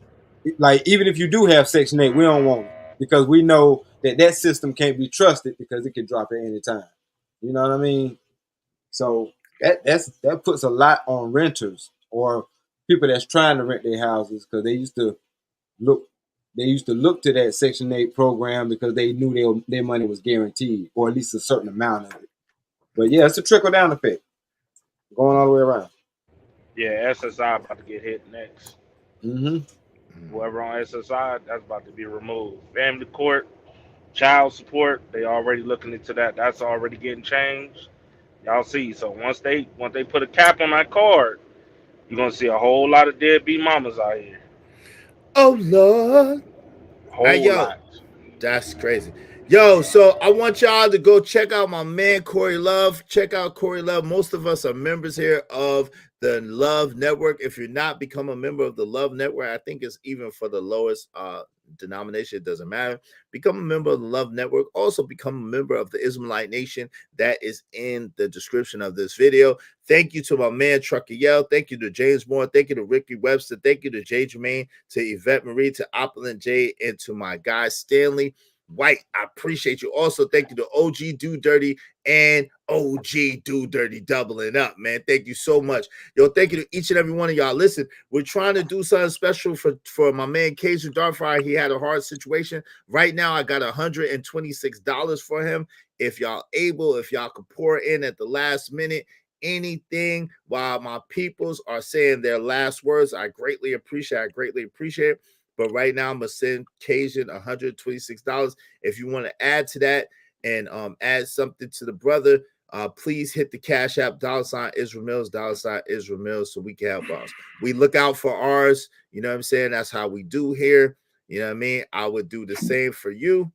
Like even if you do have Section 8, we don't want it because we know that system can't be trusted because it can drop at any time. You know what I mean? So that puts a lot on renters or people that's trying to rent their houses because they used to look to that Section 8 program because they knew their money was guaranteed or at least a certain amount of it. But yeah, it's a trickle down effect going all the way around. Yeah, SSI about to get hit next. Whoever on SSI, that's about to be removed. Family court, child support, they already looking into that. That's already getting changed. Y'all see. So once they put a cap on that card, you're gonna see a whole lot of deadbeat mamas out here. Oh Lord. Whole lot. That's crazy. Yo, so I want y'all to go check out my man Corey Love. Check out Corey Love. Most of us are members here of the Love Network. If you're not, become a member of the Love Network. I think it's even for the lowest denomination. It doesn't matter. Become a member of the Love Network. Also become a member of the Israelite Nation. That is in the description of this video. Thank you to my man Trucker Yell. Thank you to James Moore. Thank you to Ricky Webster. Thank you to Jay Jermaine, to Yvette Marie, to Opulent J, and to my guy Stanley White. I appreciate you. Also, thank you to OG Do Dirty and OG Do Dirty doubling up, man. Thank you so much. Yo, thank you to each and every one of y'all. Listen, we're trying to do something special for my man Cajun Darfire. He had a hard situation. Right now, I got $126 for him. If y'all able, if y'all could pour in at the last minute, anything while my peoples are saying their last words, I greatly appreciate it. But right now, I'm going to send Cajun $126. If you want to add to that and add something to the brother, please hit the Cash App, $ Israel Mills, $ Israel Mills, so we can help us. We look out for ours. You know what I'm saying? That's how we do here. You know what I mean? I would do the same for you,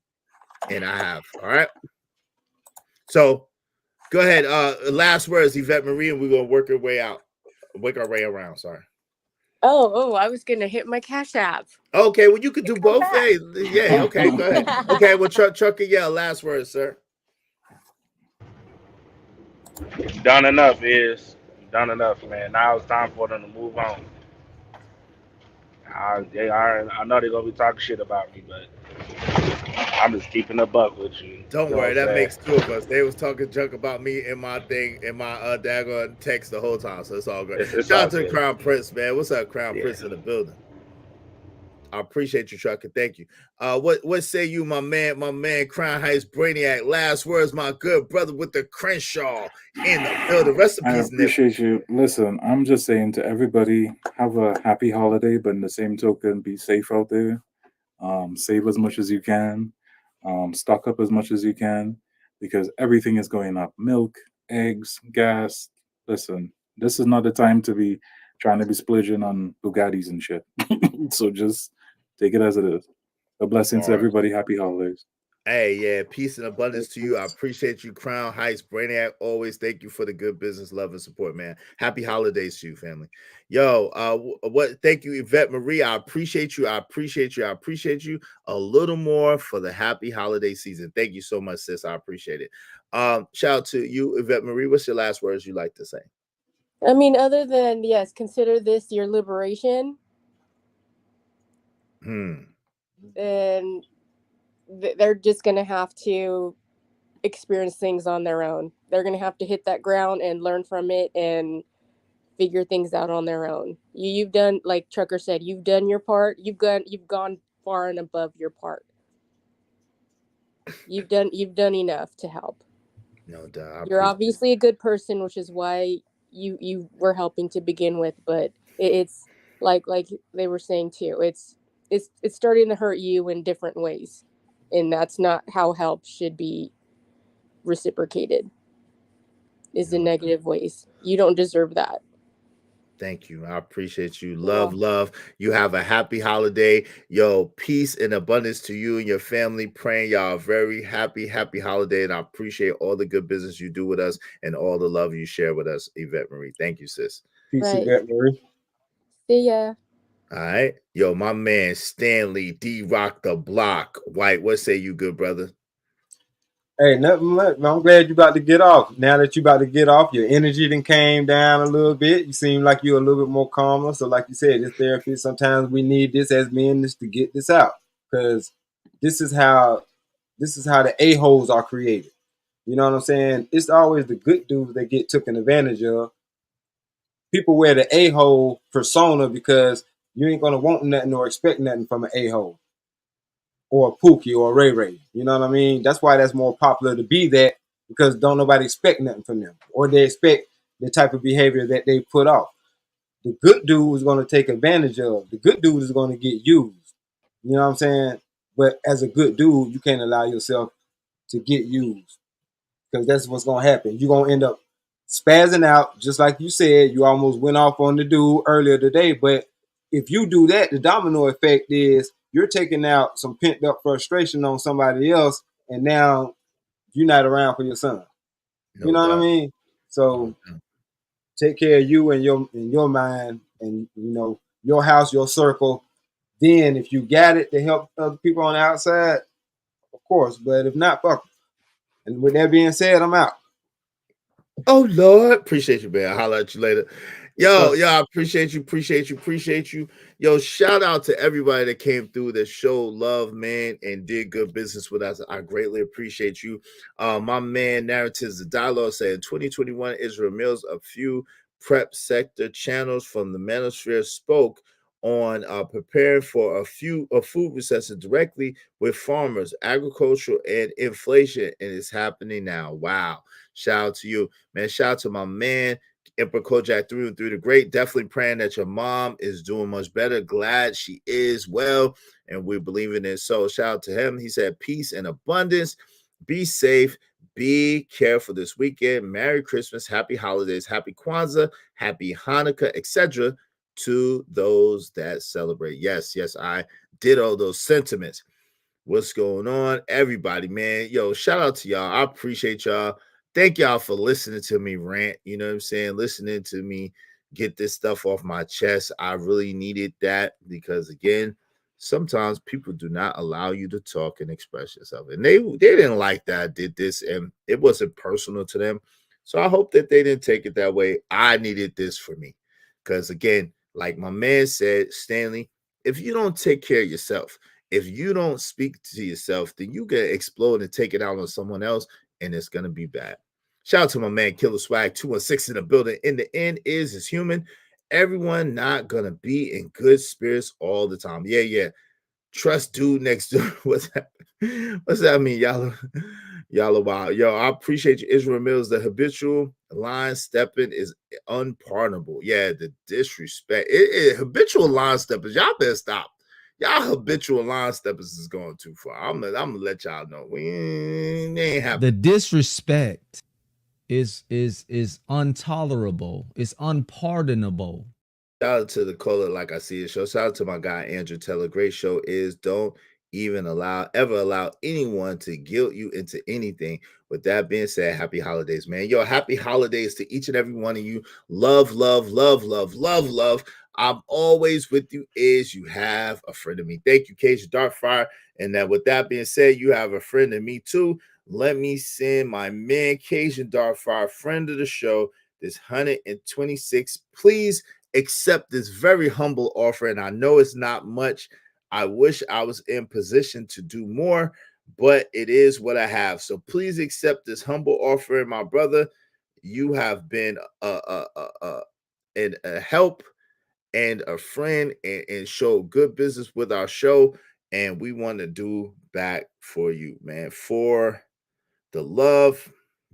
and I have. All right? So go ahead. Last words, Yvette Marie, and we're going to work our way around. Sorry. Oh, I was gonna hit my Cash App. Okay, well, you could do both. Hey, yeah, okay, go ahead. Okay, well, Trucker Yell, last word, sir. Done enough, man. Now it's time for them to move on. I know they're gonna be talking shit about me, but I'm just keeping a buck with you. Don't worry, that makes two of us. They was talking junk about me in my thing, in my daggone text the whole time, so it's all good. Shout out to the Crown Prince, man. What's up, Crown Prince in the building? I appreciate you, Trucker. Thank you. What say you, my man, Crown Heights Brainiac? Last words, my good brother with the Crenshaw in the building. Rest in peace, I appreciate you. Listen, I'm just saying to everybody, have a happy holiday, but in the same token, be safe out there. Save as much as you can. Stock up as much as you can, because everything is going up. Milk, eggs, gas. Listen, this is not the time to be trying to be splurging on Bugattis and shit. So just take it as it is. A blessing to everybody. Happy holidays. Hey, yeah, peace and abundance to you. I appreciate you, Crown Heights Brainiac. Always thank you for the good business, love, and support, man. Happy holidays to you, family. Yo, thank you, Yvette Marie. I appreciate you. A little more for the happy holiday season. Thank you so much, sis. I appreciate it. Shout out to you, Yvette Marie. What's your last words you like to say? I mean, other than, yes, consider this your liberation. And they're just going to have to experience things on their own. They're going to have to hit that ground and learn from it and figure things out on their own. You've done, like Trucker said, you've done your part. You've gone far and above your part. You've done enough to help. No doubt. You're obviously a good person, which is why you were helping to begin with, but it's like they were saying too, it's starting to hurt you in different ways, and that's not how help should be reciprocated, is in negative ways. You don't deserve that. Thank you. I appreciate you. Love. You have a happy holiday. Yo, peace and abundance to you and your family. Praying y'all a very happy holiday. And I appreciate all the good business you do with us and all the love you share with us, Yvette Marie. Thank you, sis. Peace, Yvette Marie. See ya. All right. Yo, my man Stanley D Rock the Block. White, what say you, good brother? Hey, nothing much. I'm glad you about to get off. Now that you about to get off, your energy then came down a little bit. You seem like you're a little bit more calmer. So like you said, this therapy, sometimes we need this as men just to get this out. Because this is how the a-holes are created. You know what I'm saying? It's always the good dudes that get taken advantage of. People wear the a-hole persona because you ain't going to want nothing or expect nothing from an a-hole. Or a Pookie or a Ray Ray. You know what I mean? That's why that's more popular to be that, because don't nobody expect nothing from them. Or they expect the type of behavior that they put off. The good dude is going to take advantage of. The good dude is going to get used. You know what I'm saying? But as a good dude, you can't allow yourself to get used. Because that's what's going to happen. You're going to end up spazzing out, just like you said. You almost went off on the dude earlier today. But if you do that, the domino effect is you're taking out some pent up frustration on somebody else, and now you're not around for your son. You know what I mean? So take care of you and your mind, and your house, your circle. Then if you got it to help other people on the outside, of course. But if not, fuck 'em. And with that being said, I'm out. Oh Lord, appreciate you, man. I'll holler at you later. Yo, I appreciate you. Yo, shout out to everybody that came through that showed love, man, and did good business with us. I greatly appreciate you. My man, Narratives the Dialogue said 2021 Israel Mills, a few prep sector channels from the manosphere spoke on preparing for a food recession directly with farmers, agriculture, and inflation, and it's happening now. Wow. Shout out to you, man. Shout out to my man, Emperor Kojak through and through the great. Definitely praying that your mom is doing much better. Glad she is well, and we believe in it. So shout out to him. He said, peace and abundance. Be safe. Be careful this weekend. Merry Christmas. Happy holidays. Happy Kwanzaa. Happy Hanukkah, etc. to those that celebrate. Yes, I did all those sentiments. What's going on, everybody, man? Yo, shout out to y'all. I appreciate y'all. Thank y'all for listening to me rant. You know what I'm saying? Listening to me get this stuff off my chest. I really needed that because, again, sometimes people do not allow you to talk and express yourself. And they didn't like that I did this, and it wasn't personal to them. So I hope that they didn't take it that way. I needed this for me because, again, like my man said, Stanley, if you don't take care of yourself, if you don't speak to yourself, then you get explode and take it out on someone else, and it's going to be bad. Shout out to my man, Killer Swag 216 in the building. In the end, is human. Everyone not going to be in good spirits all the time. Yeah. Trust dude next door. What's that mean? Y'all are wild. Yo, I appreciate you, Israel Mills. The habitual line stepping is unpardonable. Yeah, the disrespect. Habitual line steppers, y'all better stop. Y'all habitual line steppers is going too far. I'm gonna let y'all know. We ain't happy. The disrespect is intolerable. It's unpardonable. Shout out to the caller, like I see it show. Shout out to my guy Andrew Teller. Great show is don't even ever allow anyone to guilt you into anything. With that being said, happy holidays, man. Yo, happy holidays to each and every one of you. Love. I'm always with you. Is you have a friend of me. Thank you, Cajun Darkfire. And that with that being said, you have a friend of me too. Let me send my man Cajun Darkfire, friend of the show, this 126. Please accept this very humble offer. And I know it's not much. I wish I was in position to do more, but it is what I have. So please accept this humble offer. And my brother, you have been a help and a friend and show good business with our show. And we want to do back for you, man, for the love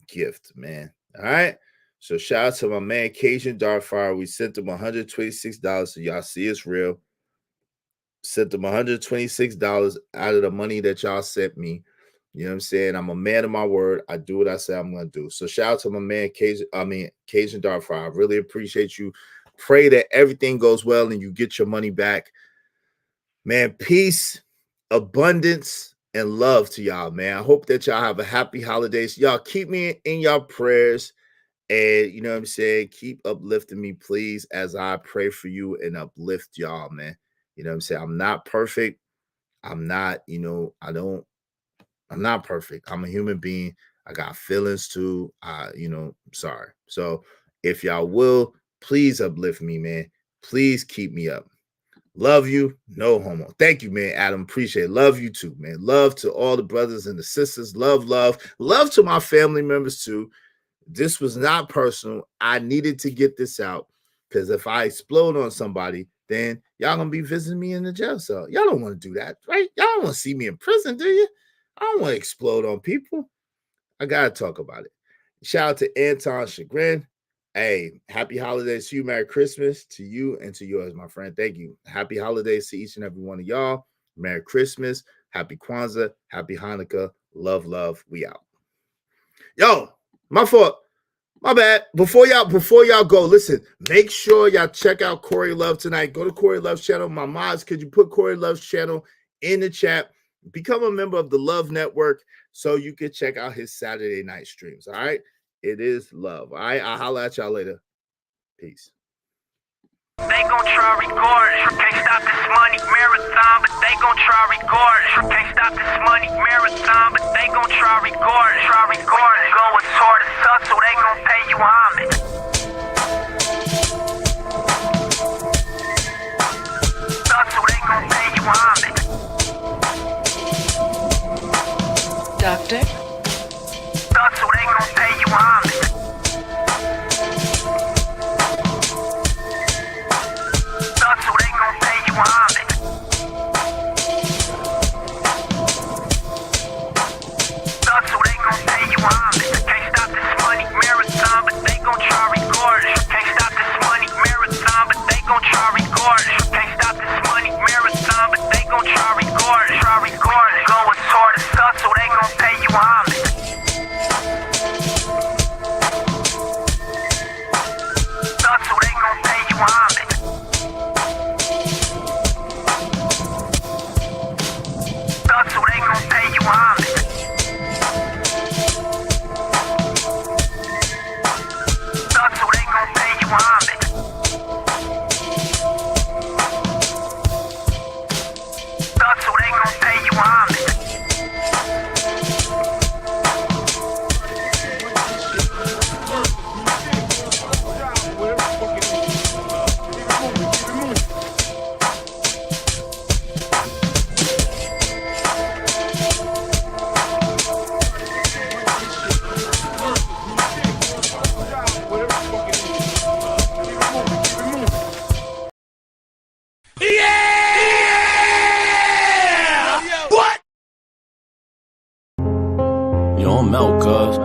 gift, man. All right. So shout out to my man, Cajun Darkfire. We sent him $126. So y'all see it's real. Sent them $126 out of the money that y'all sent me. You know what I'm saying? I'm a man of my word. I do what I say I'm going to do. So shout out to my man, Cajun Darkfire. I really appreciate you. Pray that everything goes well and you get your money back. Man, peace, abundance, and love to y'all, man. I hope that y'all have a happy holidays. Y'all keep me in y'all prayers. And you know what I'm saying? Keep uplifting me, please, as I pray for you and uplift y'all, man. You know what I'm saying? I'm not perfect. I'm not, I'm not perfect. I'm a human being. I got feelings too. I'm sorry. So if y'all will, please uplift me, man. Please keep me up. Love you. No homo. Thank you, man, Adam. Appreciate it. Love you too, man. Love to all the brothers and the sisters. Love to my family members too. This was not personal. I needed to get this out because if I explode on somebody, then y'all gonna be visiting me in the jail cell. Y'all don't want to do that, right? Y'all don't want to see me in prison, do you? I don't want to explode on people. I gotta talk about it. Shout out to Anton Chagrin. Hey, happy holidays to you. Merry Christmas to you and to yours, my friend. Thank you. Happy holidays to each and every one of y'all. Merry Christmas. Happy Kwanzaa. Happy Hanukkah. Love. We out. Yo, my fault. My bad. Before y'all go, listen, make sure y'all check out Corey Love tonight. Go to Corey Love's channel. My mods, could you put Corey Love's channel in the chat? become a member of the Love Network so you can check out his Saturday night streams. All right. It is love. All right. I'll holler at y'all later. Peace. They gon' try record. Can't stop this money marathon, but they gon' try record. Can't stop this money marathon, but they gon' try record. Try record. Go as hard as us, so they gon' pay you homage. So they gon' pay you homage. Doctor? So they gon' pay you homage. So they gon' pay you homage. So they gon' pay you homage. Can't stop this money marathon, but they gon' try record. Can't stop this money marathon, but they gon' try record. Can't stop this money marathon, but they gon' try record. Try record. Go as hard as us, so they gon' pay you homage. So they gon' pay you homage. So they gon' pay you homage. So they gon' pay you homage. So they gon' pay you homage. Yo, I'm out, cuz.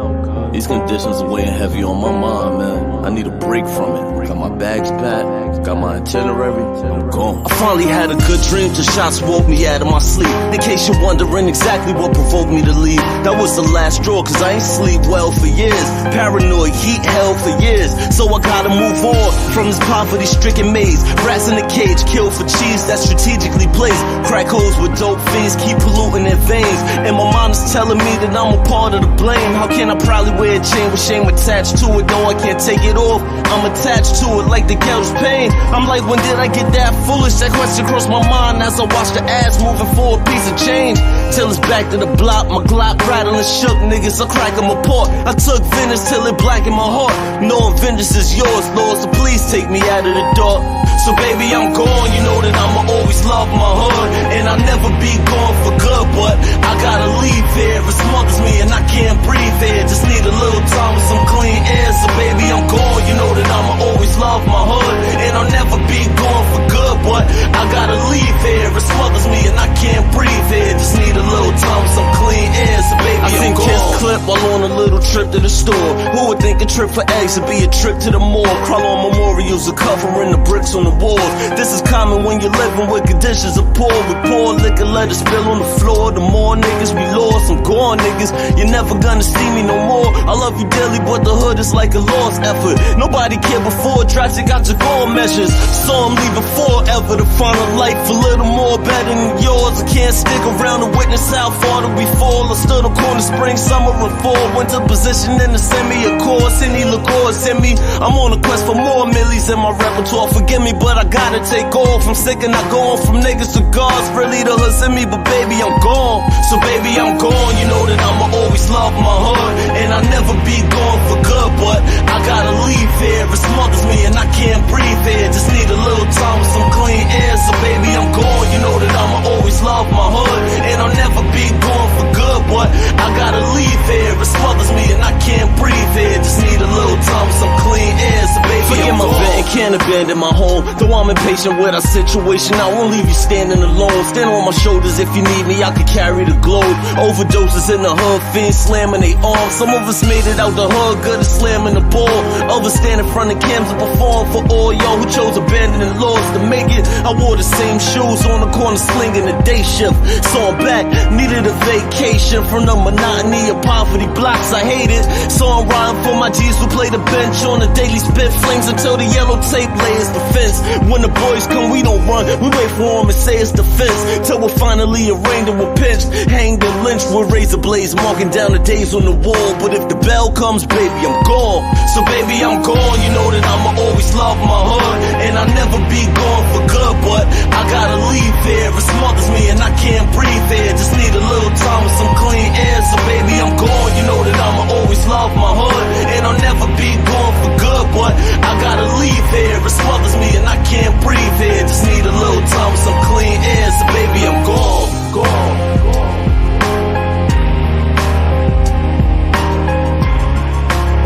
These conditions are weighing heavy on my mind, man. I need a break from it. Got my bags packed, got my itinerary, I'm gone. I finally had a good dream, just shots woke me out of my sleep. In case you're wondering exactly what provoked me to leave, that was the last straw, cause I ain't sleep well for years. Paranoid, heat hell for years. So I gotta move on from this poverty-stricken maze. Rats in a cage, killed for cheese that's strategically placed. Crack holes with dope fiends, keep polluting their veins. And my mind is telling me that I'm a part of the blame. How can I proudly wear a chain with shame attached to it? No, I can't take it off, I'm attached to it like the ghetto's pain. I'm like, when did I get that foolish? That question crossed my mind as I watch the ass moving for a piece of change. Till it's back to the block, my Glock rattling shook. Niggas, I crack them apart. I took vengeance till it blackened my heart. Knowing vengeance is yours, Lord, so please take me out of the dark. So baby, I'm gone, you know that I'ma always love my hood. And I'll never be gone for good, but I gotta leave here. It smothers me and I can't breathe here. Just need a little time with some clean air. So baby, I'm gone, you know that I'ma always love my hood. And I'll never be gone for good, but I gotta leave here. It smothers me and I can't breathe here. Just need a little time with some clean air. So baby, I think kids clip while on a little trip to the store. Who would think a trip for eggs would be a trip to the mall? Crawl on memorials are covering the bricks on the walls. This is common when you're living with conditions of poor. With poor liquor, let it spill on the floor. The more niggas we lost, I'm gone, niggas. You're never gonna see me no more. I love you dearly, but the hood is like a lost effort. Nobody cared before, drastic got your goal measures. So I'm leaving forever to find a life a little more better than yours. I can't stick around to witness how far that we fall. I stood on corner, spring, summer, and fall. Went to position in the semi, of course. Any liqueur send me. I'm on a quest for more millies in my repertoire. Forgive me, but I gotta take off. I'm sick and I go on from niggas to gods. Really the hood's in me, but baby, I'm gone. So baby, I'm gone. You know that I'ma always love my hood. And I'll never be gone for good, but I gotta leave here. It smothers me and I can't breathe here. Just need a little time with some clean air. So baby, I'm gone. You know that I'ma always love my hood. And I'll never be gone for good, but I gotta leave here. It smothers me and I can't breathe here. Just need a little time with some clean air. So baby, forget my bed and can't abandon my home. Though I'm impatient with our situation, I won't leave you standing alone. Stand on my shoulders if you need me, I can carry the globe. Overdoses in the hood, fiends slamming they arms. Some of us made it out the hood, good at slamming the ball. Others stand in front of cams and perform for all y'all who chose abandoning laws to make it. I wore the same shoes on the corner slinging the day shift. So I'm back, needed a vacation from the monotony of poverty blocks I hated. So I'm riding for my G's who play the bench on the daily spit flames until the yellow tape tape layers defense. When the boys come, we don't run, we wait for them and say it's defense. Till we're finally arraigned and we're pinched, hanged and lynched with razor blades, marking down the days on the wall. But if the bell comes, baby, I'm gone. So baby, I'm gone. You know that I'ma always love my hood, and I'll never be gone for good. But I gotta leave here, it smothers me and I can't breathe here. Just need a little time with some clean air. So baby, I'm gone. You know that I'ma always love my hood, and I'll never be gone for good. But I